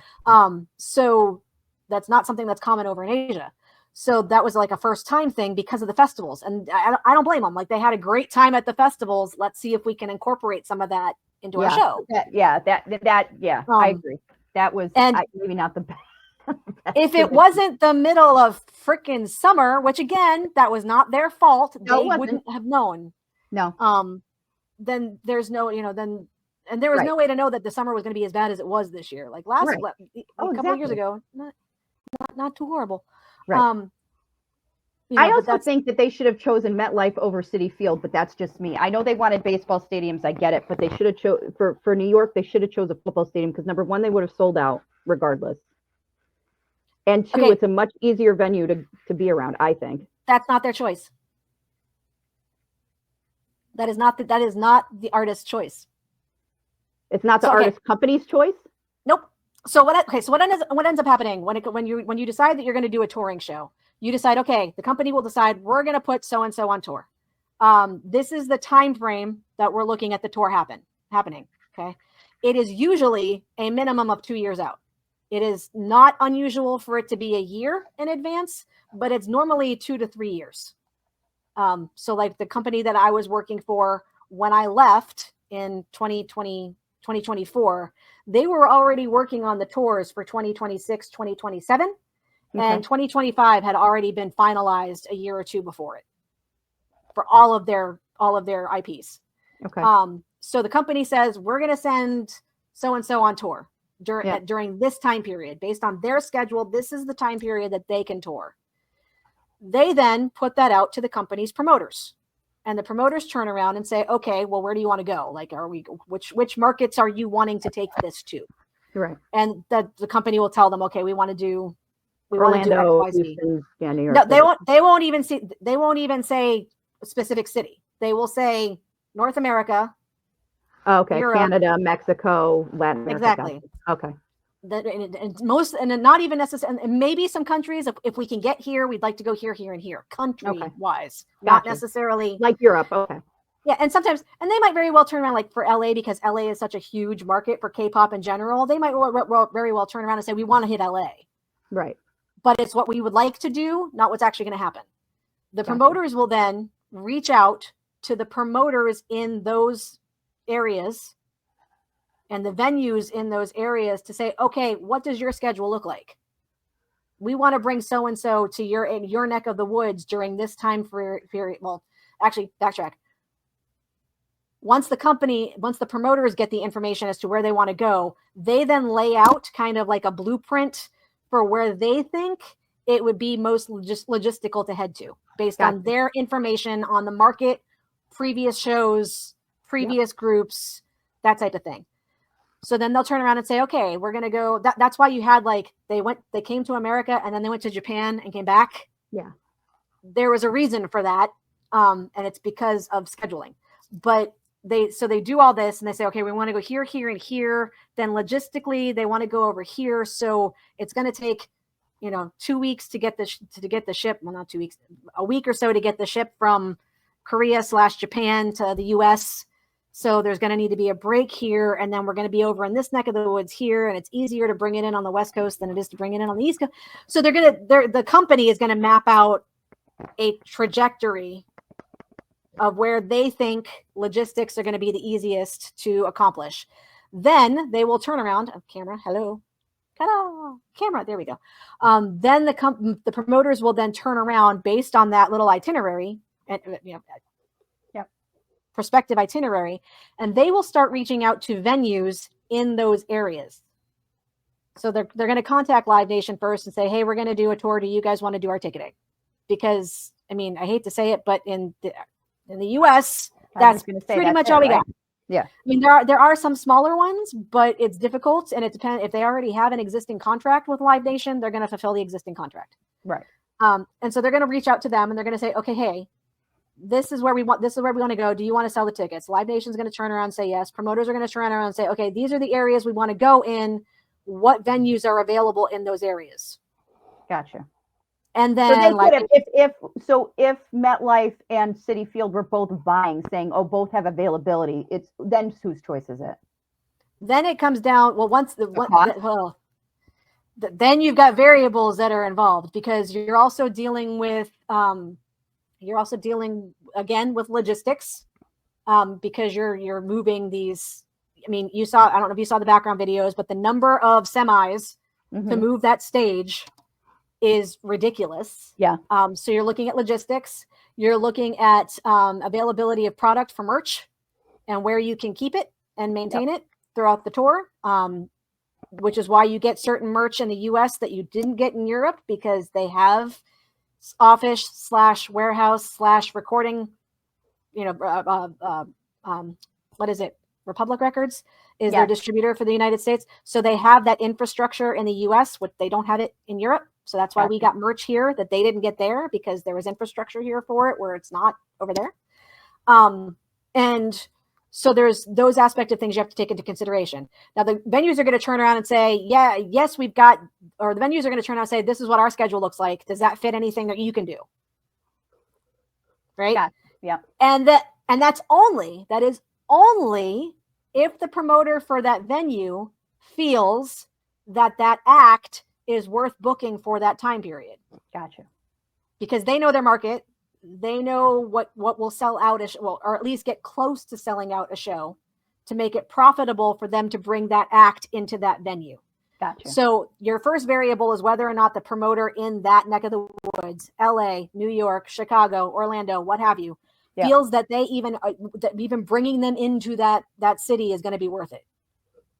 So that's not something that's common over in Asia. So that was like a first time thing because of the festivals. And I don't blame them. Like, they had a great time at the festivals. Let's see if we can incorporate some of that into our show. I agree. That was maybe not the best. If it wasn't the middle of freaking summer, which again, that was not their fault. They wouldn't have known. No. Then there's no, and there was no way to know that the summer was going to be as bad as it was this year. Like a couple of years ago, not too horrible. Right. I also think that they should have chosen MetLife over Citi Field, but that's just me. I know they wanted baseball stadiums. I get it, but they should have for New York. They should have chose a football stadium because number one, they would have sold out regardless, and two, it's a much easier venue to be around. I think that's not their choice. That is not the artist's choice. It's not the artist company's choice. Nope. So what ends up happening when you decide that you're going to do a touring show, you decide, okay, the company will decide we're going to put so and so on tour. This is the time frame that we're looking at the tour happening. Okay, it is usually a minimum of 2 years out. It is not unusual for it to be a year in advance, but it's normally 2 to 3 years. So like the company that I was working for when I left in 2024, they were already working on the tours for 2026, 2027, and 2025 had already been finalized a year or two before it for all of their IPs. Okay. So the company says, we're going to send so-and-so on tour during this time period based on their schedule. This is the time period that they can tour. They then put that out to the company's promoters. And the promoters turn around and say, okay, well, where do you want to go? Like, which markets are you wanting to take this to? Right. And the company will tell them, okay, we want to do Orlando, Houston, New York. No, they won't even say a specific city. They will say North America. Oh, okay. Europe, Canada, Mexico, Latin America. Exactly. Okay. And not even necessarily, and maybe some countries, if we can get here, we'd like to go here, here, and here, country-wise, not necessarily like Europe. Okay. Yeah, and sometimes, and they might very well turn around, like for LA, because LA is such a huge market for K-pop in general. They might very well turn around and say, we want to hit LA, right? But it's what we would like to do, not what's actually going to happen. The promoters will then reach out to the promoters in those areas and the venues in those areas to say, okay, what does your schedule look like? We want to bring so-and-so to your neck of the woods during this time period. Well, actually, backtrack. Once the promoters get the information as to where they want to go, they then lay out kind of like a blueprint for where they think it would be most logistical to head to based on their information on the market, previous shows, previous groups, that type of thing. So then they'll turn around and say, okay, we're going to go. That's why you had like, they came to America and then they went to Japan and came back. Yeah. There was a reason for that. And it's because of scheduling. But they do all this and they say, okay, we want to go here, here, and here. Then logistically, they want to go over here. So it's going to take, 2 weeks to get the ship. Well, not 2 weeks, a week or so to get the ship from Korea/Japan to the US. So there's going to need to be a break here. And then we're going to be over in this neck of the woods here. And it's easier to bring it in on the West Coast than it is to bring it in on the East Coast. So the company is going to map out a trajectory of where they think logistics are going to be the easiest to accomplish. Then they will turn around. Oh, camera, hello. Ta-da, camera, there we go. Then the promoters will then turn around based on that little itinerary, and prospective itinerary, and they will start reaching out to venues in those areas. So they're going to contact Live Nation first and say, hey, we're going to do a tour. Do you guys want to do our ticketing? Because, I mean, I hate to say it, but in the US, that's pretty much all we got. Yeah. I mean, there are some smaller ones, but it's difficult, and it depends. If they already have an existing contract with Live Nation, they're going to fulfill the existing contract. Right. And so they're going to reach out to them and they're going to say, okay, hey, this is where we want to go. Do you want to sell the tickets? Live Nation's going to turn around and say yes. Promoters are going to turn around and say, okay, these are the areas we want to go in. What venues are available in those areas? Gotcha. And then if MetLife and Citi Field were both vying, saying, oh, both have availability, it's then whose choice is it? Then it comes down, then you've got variables that are involved, because you're also dealing with again with logistics, because you're moving these. I mean, I don't know if you saw the background videos, but the number of semis to move that stage is ridiculous. Yeah. So you're looking at logistics, you're looking at availability of product for merch and where you can keep it and maintain it throughout the tour, which is why you get certain merch in the US that you didn't get in Europe, because they have office/warehouse/recording, what is it? Republic Records is their distributor for the United States. So they have that infrastructure in the US, but they don't have it in Europe. So that's why we got merch here that they didn't get there, because there was infrastructure here for it where it's not over there. And so there's those aspects of things you have to take into consideration. Now the venues are going to turn around and say, yes, we've got, or the venues are going to turn around and say, this is what our schedule looks like. Does that fit anything that you can do? Right? Yeah. And that is only if the promoter for that venue feels that act is worth booking for that time period. Gotcha. Because they know their market, they know what will sell out or at least get close to selling out a show to make it profitable for them to bring that act into that venue. Gotcha. So your first variable is whether or not the promoter in that neck of the woods, LA, New York, Chicago, Orlando, what have you, feels that they even bringing them into that city is going to be worth it.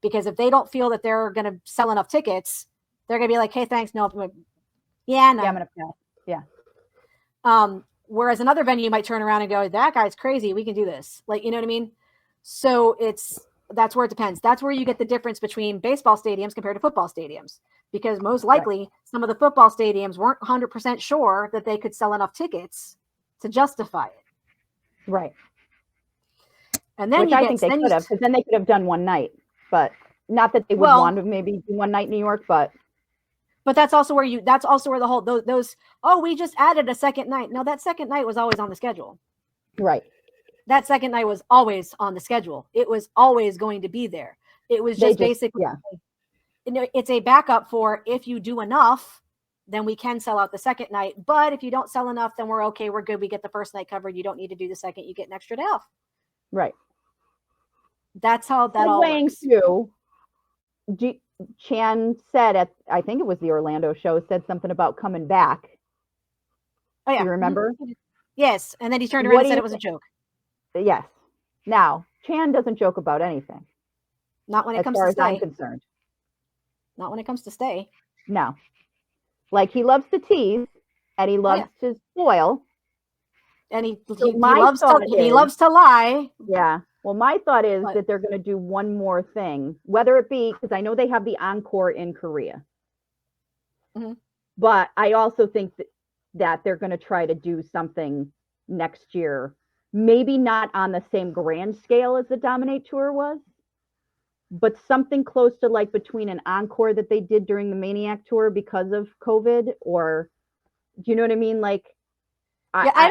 Because if they don't feel that they're going to sell enough tickets, they're going to be like, hey, thanks. No. Yeah, no. Yeah, I'm going to pass. Yeah. Whereas another venue might turn around and go, that guy's crazy. We can do this. Like, you know what I mean? So that's where it depends. That's where you get the difference between baseball stadiums compared to football stadiums, because most likely some of the football stadiums weren't 100% sure that they could sell enough tickets to justify it. Right. And then I think they could have, because then they could have done one night, but not that they would want to maybe do one night in New York, but that's also where the whole, those, we just added a second night. No, that second night was always on the schedule. Right. That second night was always on the schedule. It was always going to be there. It was basically, it's a backup for, if you do enough, then we can sell out the second night. But if you don't sell enough, then we're okay. We're good. We get the first night covered. You don't need to do the second. You get an extra day off. Right. That's how that all works. Chan said I think it was the Orlando show, said something about coming back. Oh yeah. Do you remember? Yes. And then he turned around and said it was a joke. Yes. Now, Chan doesn't joke about anything. Not when it comes to Stay. As far as I'm concerned. Not when it comes to Stay. No. Like, he loves to tease and he loves to spoil. And he loves to lie. Yeah. Well, my thought is But that they're going to do one more thing, whether it be, because I know they have the encore in Korea. Mhm. But I also think that they're going to try to do something next year, maybe not on the same grand scale as the Dominate Tour was, but something close to like between an encore that they did during the Maniac Tour because of COVID, or do you know what I mean? Like, yeah,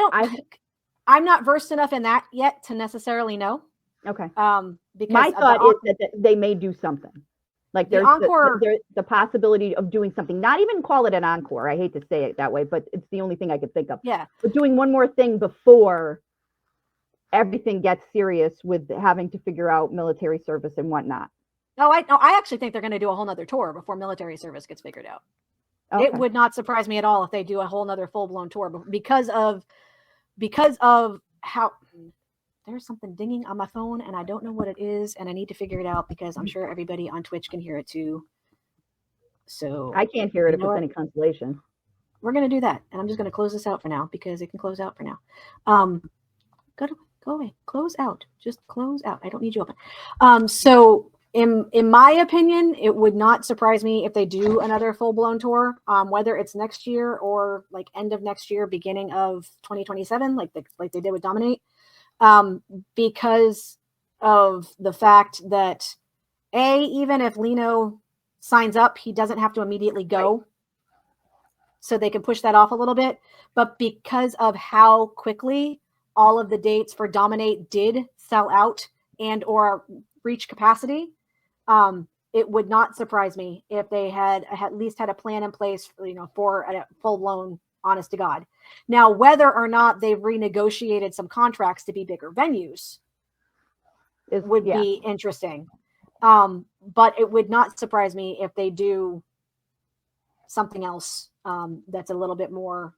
I'm not versed enough in that yet to necessarily know. Okay. Because my thought is that they may do something. Like there's the possibility of doing something, not even call it an encore. I hate to say it that way, but it's the only thing I could think of. Yeah. But doing one more thing before everything gets serious with having to figure out military service and whatnot. No, I actually think they're going to do a whole nother tour before military service gets figured out. Okay. It would not surprise me at all if they do a whole nother full-blown tour because of how there's something dinging on my phone and I don't know what it is and I need to figure it out because I'm sure everybody on Twitch can hear it too. So I can't hear it if it's any consolation. We're going to do that. And I'm just going to close this out for now because it can close out for now. Go away. Close out. Just close out. I don't need you open. So in my opinion, it would not surprise me if they do another full-blown tour, whether it's next year or like end of next year, beginning of 2027, like they did with Dominate. Because of the fact that even if Lino signs up, he doesn't have to immediately go. Right. So they can push that off a little bit. But because of how quickly all of the dates for Dominate did sell out and or reach capacity, it would not surprise me if they had at least had a plan in place, for a full-blown honest to God. Now, whether or not they've renegotiated some contracts to be bigger venues would be interesting. But it would not surprise me if they do something else that's a little bit more,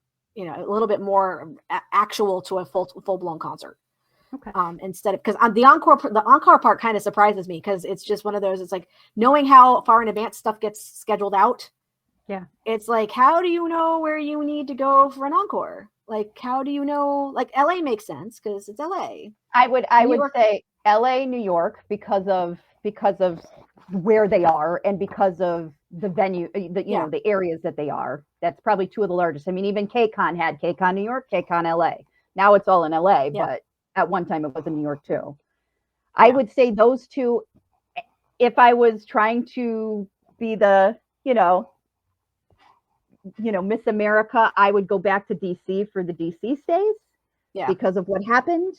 actual to a full-blown concert. Okay. Instead of, because the encore part kind of surprises me because it's just one of those, it's like knowing how far in advance stuff gets scheduled out. Yeah. It's like, how do you know where you need to go for an encore? Like, how do you know? Like, LA makes sense because it's LA. I would say LA, New York, because of where they are and because of the venue, the areas that they are. That's probably two of the largest. I mean, even KCON had KCON New York, KCON LA. Now it's all in LA, but at one time it was in New York too. I would say those two. If I was trying to be the, Miss America, I would go back to DC for the DC stays because of what happened.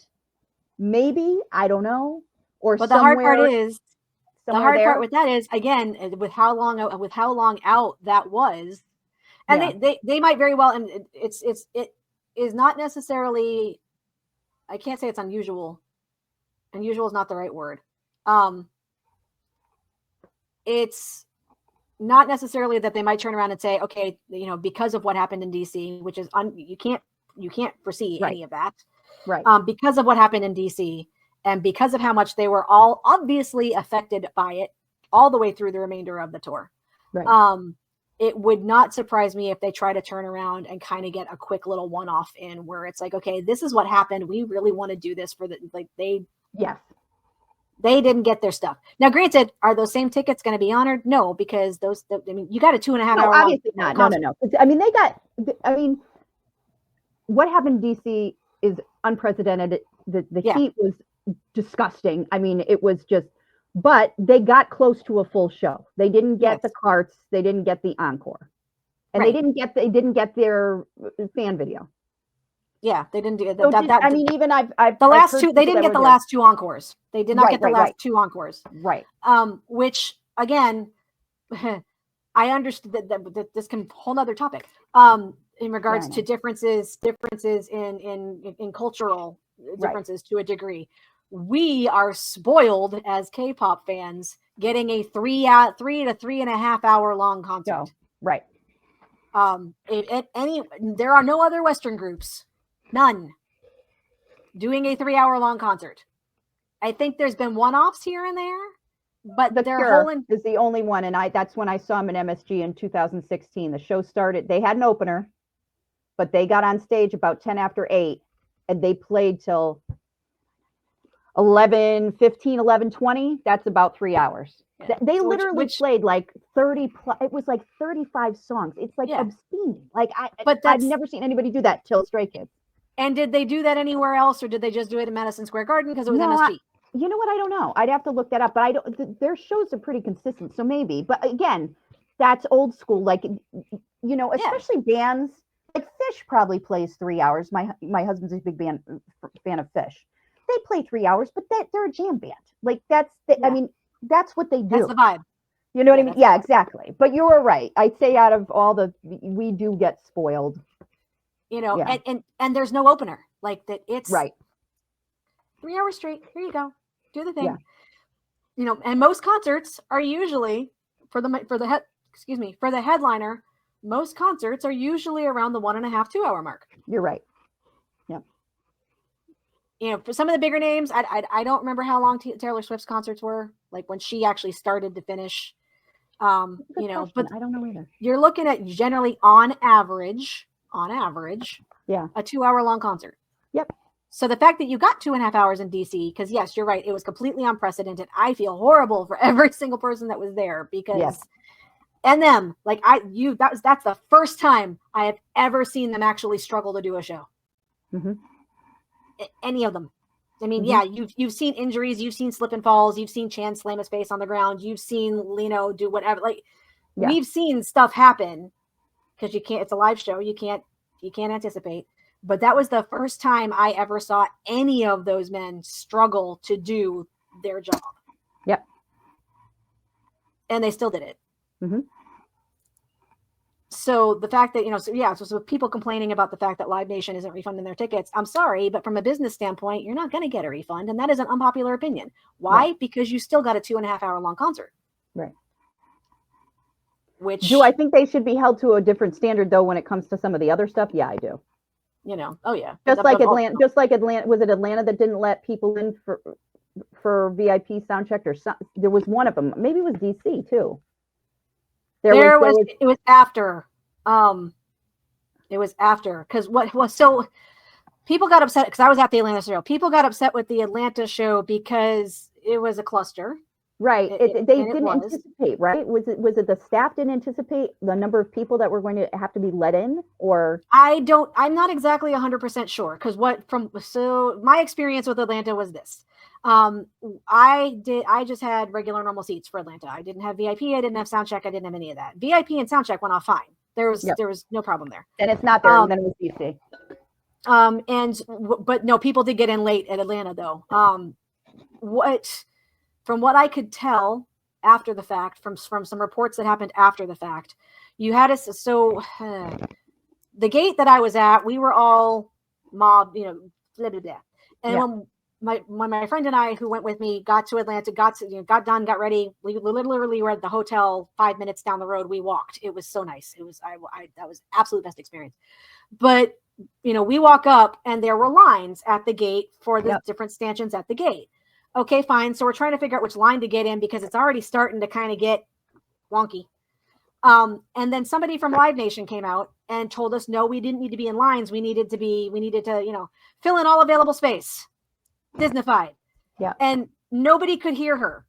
Maybe, I don't know. But the hard part with that is, again, with how long out that was, and they might very well, and it is not necessarily, I can't say it's unusual. Unusual is not the right word. It's not necessarily that they might turn around and say, okay, because of what happened in DC, which is you can't foresee any of that. Right. Because of what happened in DC and because of how much they were all obviously affected by it all the way through the remainder of the tour. Right. It would not surprise me if they try to turn around and kind of get a quick little one-off in where it's like, okay, this is what happened. We really want to do this for they didn't get their stuff. Now, granted, are those same tickets going to be honored? No, because you got a 2.5 hour. Obviously not. No. I mean, what happened in DC is unprecedented. The heat was disgusting. I mean, it was just, but they got close to a full show. They didn't get the carts. They didn't get the encore, and they didn't get their fan video. Yeah, they didn't do it. So even I've the last two. They didn't get the last two encores. They did not get the last two encores. Right. Which again, I understood that this can whole nother topic. In regards to differences in cultural differences to a degree. We are spoiled as K-pop fans getting a 3 to 3.5 hour long concert. Right. There are no other Western groups. None doing a 3 hour long concert. I think there's been one-offs here and there, but The Cure is the only one, and that's when I saw them in MSG in 2016. The show started. They had an opener, but they got on stage about 10 after 8, and they played till 11:15, 11:20, that's about 3 hours. Yeah. They So literally played like 30 it was like 35 songs. It's like obscene. Like I've never seen anybody do that till Stray Kids. And did they do that anywhere else, or did they just do it in Madison Square Garden because it was MSG? You know what? I don't know. I'd have to look that up, but I don't. Their shows are pretty consistent, so maybe. But again, that's old school. Like, you know, especially bands like Fish probably plays 3 hours. My husband's a big fan of Fish. They play 3 hours, but they're a jam band. Like I mean, that's what they do. That's the vibe. You know what I mean? Yeah, exactly. But you were right. I'd say out of all we do get spoiled. You know, and there's no opener. Like that. It's right. 3 hours straight. Here you go. Do the thing. Yeah. You know, and most concerts are usually for the headliner. Most concerts are usually around the 1.5, 2 hour mark. You're right. Yeah. You know, for some of the bigger names, I don't remember how long Taylor Swift's concerts were, like when she actually started to finish. You know, question. but I don't know either. You're looking at generally on average, yeah, a 2 hour long concert. Yep. So the fact that you got 2.5 hours in DC, because yes, you're right, it was completely unprecedented. I feel horrible for every single person that was there because, and them, like that's the first time I have ever seen them actually struggle to do a show. Mm-hmm. Any of them. I mean, yeah, you've seen injuries, you've seen slip and falls, you've seen Chan slam his face on the ground, you've seen Lino do whatever. Like we've seen stuff happen because you can't. It's a live show, you can't anticipate. But that was the first time I ever saw any of those men struggle to do their job. Yep. And they still did it. Mm-hmm. So the fact that, so people complaining about the fact that Live Nation isn't refunding their tickets, I'm sorry, but from a business standpoint, you're not going to get a refund. And that is an unpopular opinion. Why? Right. Because you still got a 2.5 hour long concert. Right. Which do I think they should be held to a different standard though when it comes to some of the other stuff? Yeah, I do. Oh yeah. Just like Atlanta, was it Atlanta that didn't let people in for VIP sound check or something? There was one of them. Maybe it was DC too. It was after. It was after because so people got upset because I was at the Atlanta show. People got upset with the Atlanta show because it was a cluster. Right. They didn't anticipate, right? Was it the staff didn't anticipate the number of people that were going to have to be let in, or? I'm not exactly 100% sure because my experience with Atlanta was this. I just had regular normal seats for Atlanta. I didn't have VIP. I didn't have sound check. I didn't have any of that. VIP and sound check went off fine. There was no problem there. And it's not there. And then it was DC. But no, people did get in late at Atlanta though. From what I could tell after the fact, from some reports that happened after the fact, you had us. So the gate that I was at, we were all mobbed, blah, blah, blah. And when my friend and I, who went with me, got to Atlanta, got done, got ready, we literally were at the hotel 5 minutes down the road. We walked. It was so nice. It was, that was absolute best experience. But, we walk up and there were lines at the gate for the different stanchions at the gate. Okay, fine. So we're trying to figure out which line to get in because it's already starting to kind of get wonky. And then somebody from Live Nation came out and told us, no, we didn't need to be in lines. We needed to, fill in all available space. Disneyfied. Yeah. And nobody could hear her.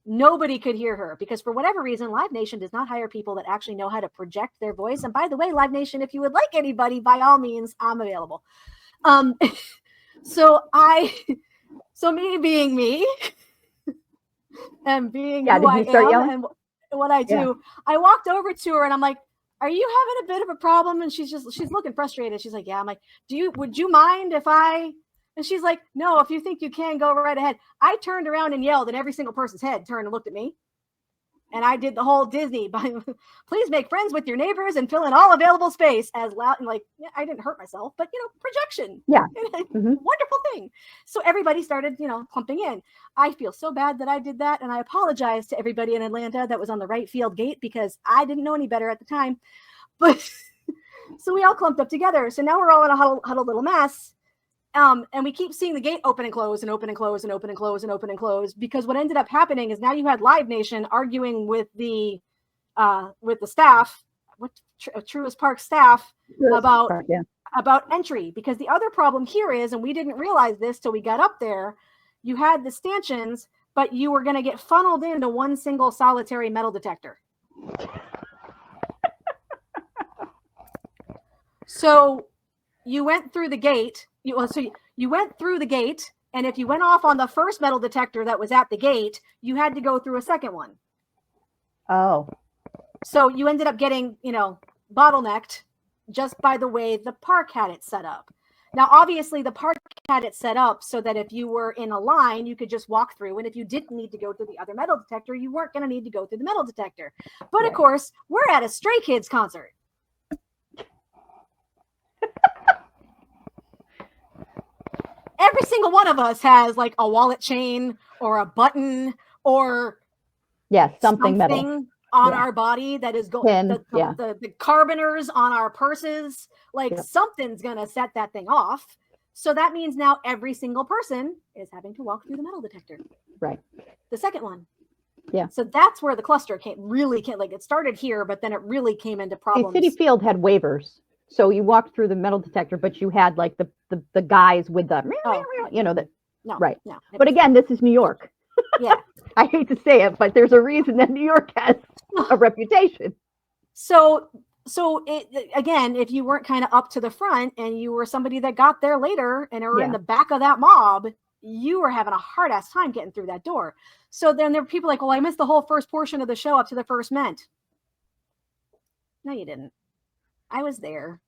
Nobody could hear her because for whatever reason, Live Nation does not hire people that actually know how to project their voice. And by the way, Live Nation, if you would like anybody, by all means, I'm available. So me being me and being who I am and what I do, I walked over to her and I'm like, are you having a bit of a problem? And she's looking frustrated. She's like, yeah. I'm like, would you mind if and she's like, no, if you think you can, go right ahead. I turned around and yelled and every single person's head turned and looked at me. And I did the whole Disney, please make friends with your neighbors and fill in all available space as loud. And I didn't hurt myself, but projection. Yeah. Wonderful thing. So everybody started, clumping in. I feel so bad that I did that. And I apologize to everybody in Atlanta that was on the right field gate because I didn't know any better at the time. But so we all clumped up together. So now we're all in a huddled little mess. And we keep seeing the gate open and close and open and close and open and close and open and close because what ended up happening is now you had Live Nation arguing with the staff, Truist Park staff about entry because the other problem here is, and we didn't realize this till we got up there, you had the stanchions, but you were going to get funneled into one single solitary metal detector. So you went through the gate. You went through the gate, and if you went off on the first metal detector that was at the gate, you had to go through a second one. Oh. So you ended up getting, bottlenecked just by the way the park had it set up. Now, obviously, the park had it set up so that if you were in a line, you could just walk through. And if you didn't need to go through the other metal detector, you weren't going to need to go through the metal detector. But of course, we're at a Stray Kids concert. Every single one of us has like a wallet chain or a button or something metal on our body that is going. The carboners on our purses, like something's gonna set that thing off. So that means now every single person is having to walk through the metal detector. Right. The second one. Yeah. So that's where the cluster really came. Like it started here, but then it really came into problems. City Field had waivers. So you walked through the metal detector, but you had like the guys with the, right. No. But again, this is New York. Yeah. I hate to say it, but there's a reason that New York has a reputation. So again, if you weren't kind of up to the front and you were somebody that got there later and were in the back of that mob, you were having a hard ass time getting through that door. So then there were people like, well, I missed the whole first portion of the show up to the first Ment. No, you didn't. I was there.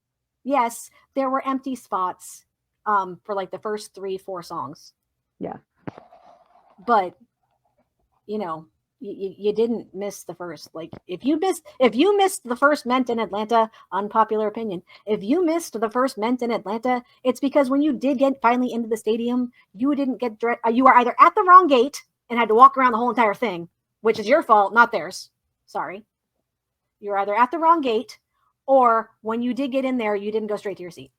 Yes, there were empty spots for like the first 3-4 songs. Yeah. But you didn't miss the first. Like if you missed the first Ment in Atlanta, unpopular opinion. If you missed the first Ment in Atlanta, it's because when you did get finally into the stadium, you didn't get you were either at the wrong gate and had to walk around the whole entire thing, which is your fault, not theirs. Sorry. You're either at the wrong gate, or when you did get in there, you didn't go straight to your seat.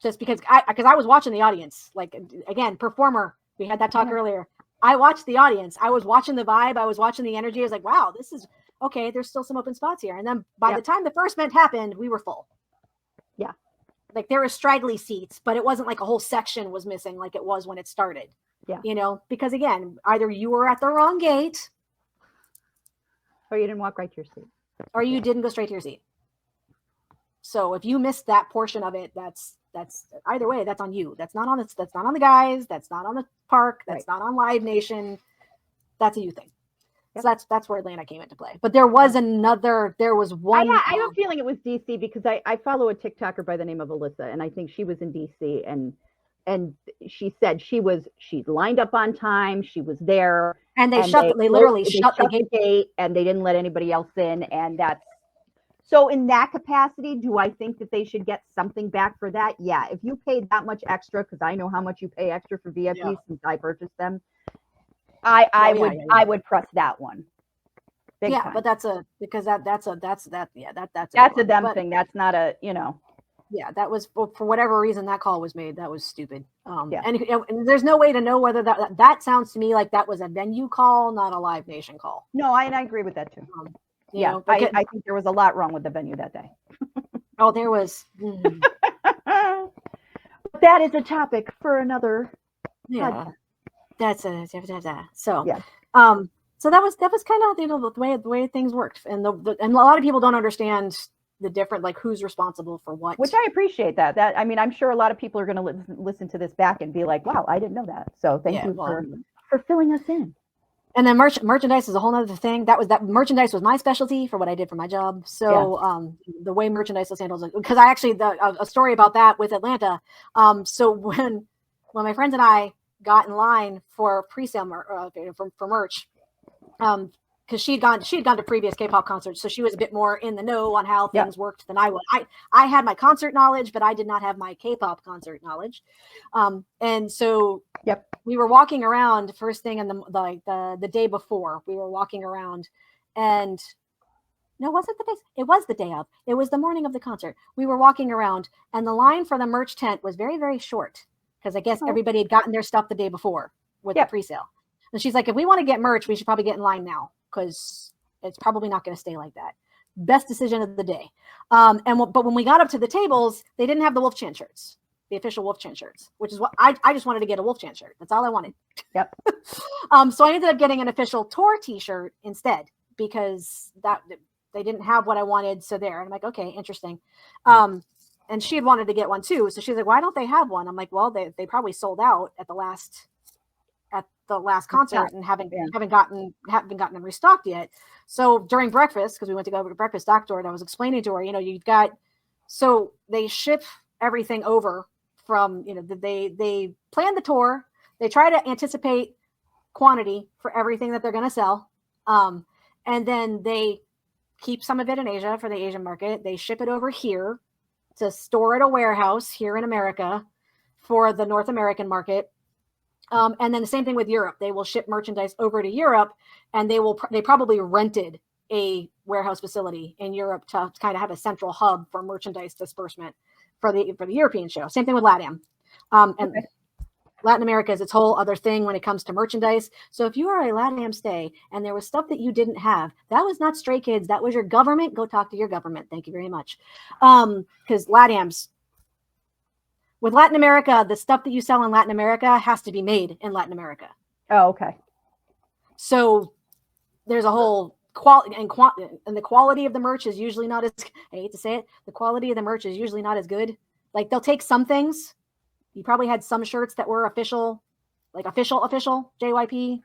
Just because I was watching the audience, like again, performer. We had that talk earlier. I watched the audience. I was watching the vibe. I was watching the energy. I was like, wow, this is okay. There's still some open spots here. And then by the time the first Ment happened, we were full. Yeah. Like there were straggly seats, but it wasn't like a whole section was missing like it was when it started. Yeah. Because again, either you were at the wrong gate, or you didn't walk right to your seat, or you didn't go straight to your seat. So if you missed that portion of it, that's either way, that's on you. That's not on the guys. That's not on the park. That's not on Live Nation. That's a you thing. Yep. So that's where Atlanta came into play. But there was one. I have a feeling it was DC because I follow a TikToker by the name of Alyssa, and I think she was in DC, and she said she lined up on time. She was there, and they literally shut the gate, and they didn't let anybody else in, and that's. So in that capacity, do I think that they should get something back for that? Yeah. If you paid that much extra, because I know how much you pay extra for VIPs since I purchased them, I would press that one. Big time. But that's a them thing. That's not a, Yeah, that was for whatever reason that call was made. That was stupid. And there's no way to know whether that sounds to me like that was a venue call, not a Live Nation call. No, I agree with that too. I think there was a lot wrong with the venue that day. Oh, there was. That is a topic for another. Yeah, that's a so. Yeah. So that was kind of the way things worked, and and a lot of people don't understand the different, like who's responsible for what. Which I appreciate that. I mean, I'm sure a lot of people are going to listen to this back and be like, "Wow, I didn't know that." So thank you for filling us in. And then merchandise is a whole other thing. That merchandise was my specialty for what I did for my job. So the way merchandise was handled, because I actually a story about that with Atlanta. So when my friends and I got in line for pre-sale for merch, because she'd gone to previous K-pop concerts, so she was a bit more in the know on how things worked than I was. I had my concert knowledge, but I did not have my K-pop concert knowledge. And so we were walking around first thing in the day before. We were walking around, and no, was it the day? It was the day of. It was the morning of the concert. We were walking around, and the line for the merch tent was very, very short because I guess everybody had gotten their stuff the day before with the pre-sale. And she's like, if we want to get merch, we should probably get in line now, because it's probably not going to stay like that. Best decision of the day. But when we got up to the tables, they didn't have the Wolf Chant shirts the official Wolf Chant shirts, which is what I just wanted to get a Wolf Chant shirt. That's all I wanted. Yep. So I ended up getting an official tour t-shirt instead because they didn't have what I wanted. So there, and I'm like, okay, interesting. And she had wanted to get one too. So she's like, why don't they have one? I'm like, well, they probably sold out at the last concert and haven't gotten them restocked yet. So during breakfast, because we went to go to breakfast doctor, and I was explaining to her, so they ship everything over from, they plan the tour. They try to anticipate quantity for everything that they're going to sell. And then they keep some of it in Asia for the Asian market. They ship it over here to store at a warehouse here in America for the North American market. And then the same thing with Europe. They will ship merchandise over to Europe, and they probably rented a warehouse facility in Europe to kind of have a central hub for merchandise disbursement for the European show. Same thing with LATAM. And Latin America is its whole other thing when it comes to merchandise. So if you are a LATAM stay and there was stuff that you didn't have, that was not Stray Kids. That was your government. Go talk to your government. Thank you very much. Because with Latin America, the stuff that you sell in Latin America has to be made in Latin America. Oh, okay. So there's a whole quality, and the quality of the merch is usually not as, I hate to say it, the quality of the merch is usually not as good. Like they'll take some things. You probably had some shirts that were official JYP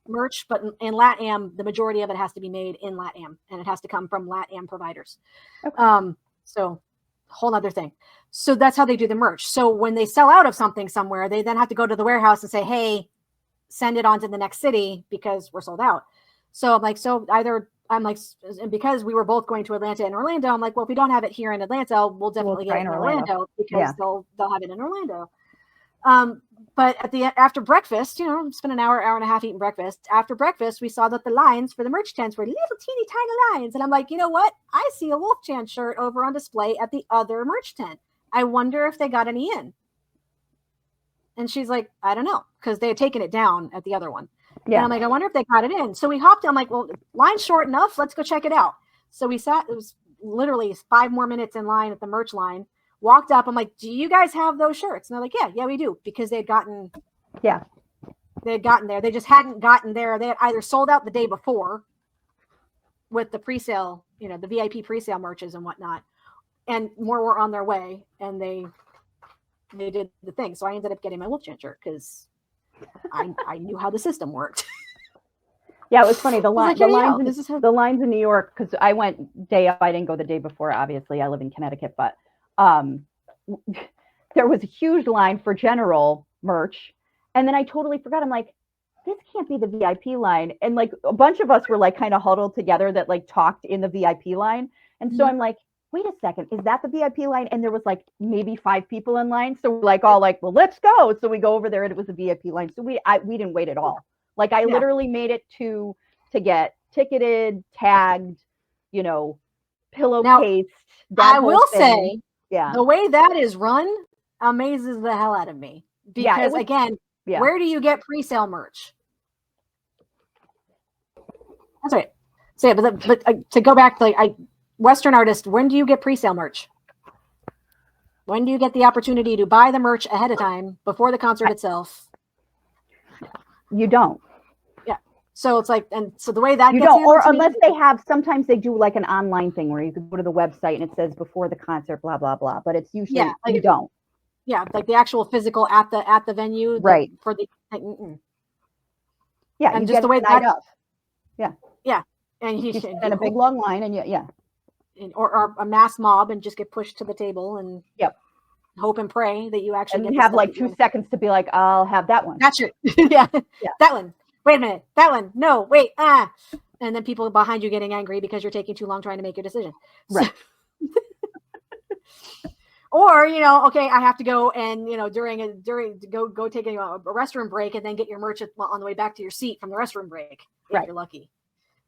merch, but in LATAM, the majority of it has to be made in LATAM, and it has to come from LATAM providers. Okay. So whole other thing. So that's how they do the merch. So when they sell out of something somewhere, they then have to go to the warehouse and say, hey, send it on to the next city because we're sold out. So I'm like, and because we were both going to Atlanta and Orlando, I'm like, well, if we don't have it here in Atlanta, we'll definitely get it in Orlando because they'll have it in Orlando. But after breakfast, spent an hour and a half eating breakfast. After breakfast, we saw that the lines for the merch tents were little teeny tiny lines. And I'm like, you know what? I see a Wolf Chant shirt over on display at the other merch tent. I wonder if they got any in. And she's like, I don't know, because they had taken it down at the other one. Yeah. And I'm like, I wonder if they got it in. So we hopped in. I'm like, well, line's short enough. Let's go check it out. So we sat, it was literally 5 more minutes in line at the merch line. Walked up. I'm like, do you guys have those shirts? And they're like, yeah, we do. Because they had gotten there. They just hadn't gotten there. They had either sold out the day before with the pre-sale, the VIP pre-sale merches and whatnot. And more were on their way. And they did the thing. So I ended up getting my Wolf Chant shirt because I knew how the system worked. Yeah, it was funny. The lines in New York, because I went day up. I didn't go the day before, obviously. I live in Connecticut, but there was a huge line for general merch. And then I totally forgot. I'm like, this can't be the VIP line. And like a bunch of us were like kind of huddled together that like talked in the VIP line. And so I'm like, wait a second, is that the VIP line? And there was like maybe 5 people in line. So we're like all like, well, let's go. So we go over there and it was a VIP line. So we didn't wait at all. Like I literally made it to get ticketed, tagged, pillowcased. I will say, the way that is run amazes the hell out of me. Because where do you get pre-sale merch? That's right. So but to go back to Western artists, when do you get pre-sale merch? When do you get the opportunity to buy the merch ahead of time before the concert itself? You don't. Yeah. So it's like, and so the way that you don't, or unless they have, sometimes they do like an online thing where you can go to the website and it says before the concert, blah blah blah. But it's usually you don't. Yeah, like the actual physical at the venue, right? For the yeah, and just the way that up. Yeah, and he's in a big long line, and or a mass mob and just get pushed to the table and hope and pray that you actually and have like 2 seconds to be like, I'll have that one. That's it. yeah, that one. Wait a minute, that one. No, wait, and then people behind you getting angry because you're taking too long trying to make your decision. Right. Or, okay, I have to go and, during go take a restroom break and then get your merch on the way back to your seat from the restroom break. If you're lucky.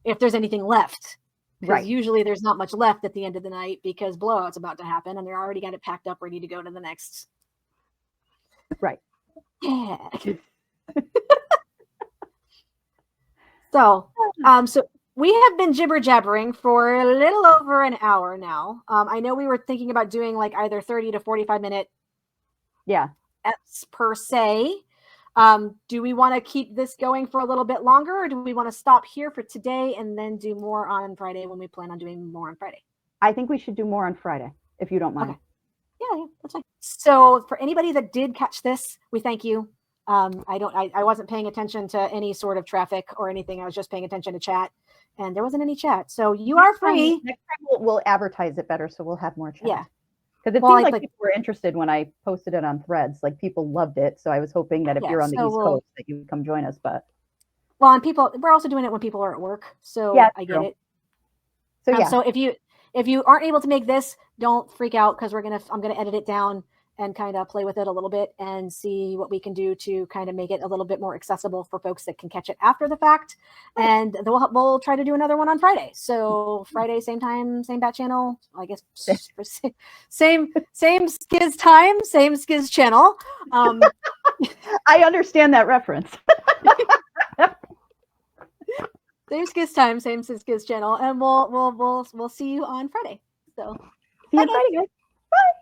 If there's anything left. Because usually there's not much left at the end of the night because blowout's about to happen and they're already got it packed up, ready to go to the next. Right. Yeah. So we have been jibber jabbering for a little over an hour now. I know we were thinking about doing like either 30 to 45 minute Yeah. per se. Do we want to keep this going for a little bit longer, or do we want to stop here for today and then do more on Friday when we plan on doing more on Friday? I think we should do more on Friday, if you don't mind. Okay. Yeah, that's fine. So for anybody that did catch this, we thank you. I wasn't paying attention to any sort of traffic or anything. I was just paying attention to chat, and there wasn't any chat. So you are free. Next time we'll advertise it better, so we'll have more chat. Yeah. Because it seems like people were interested when I posted it on Threads. Like people loved it. So I was hoping that if you're on the East Coast that you would come join us. But and we're also doing it when people are at work. So yeah, I get it. So yeah. So if you aren't able to make this, don't freak out, because I'm gonna edit it down and kind of play with it a little bit and see what we can do to kind of make it a little bit more accessible for folks that can catch it after the fact. And we'll try to do another one on Friday. So Friday, same time, same bat channel. I guess same SKZ time, same SKZ channel. I understand that reference. Same SKZ time, same SKZ channel, and we'll see you on Friday. So see you on Friday, guys. Bye.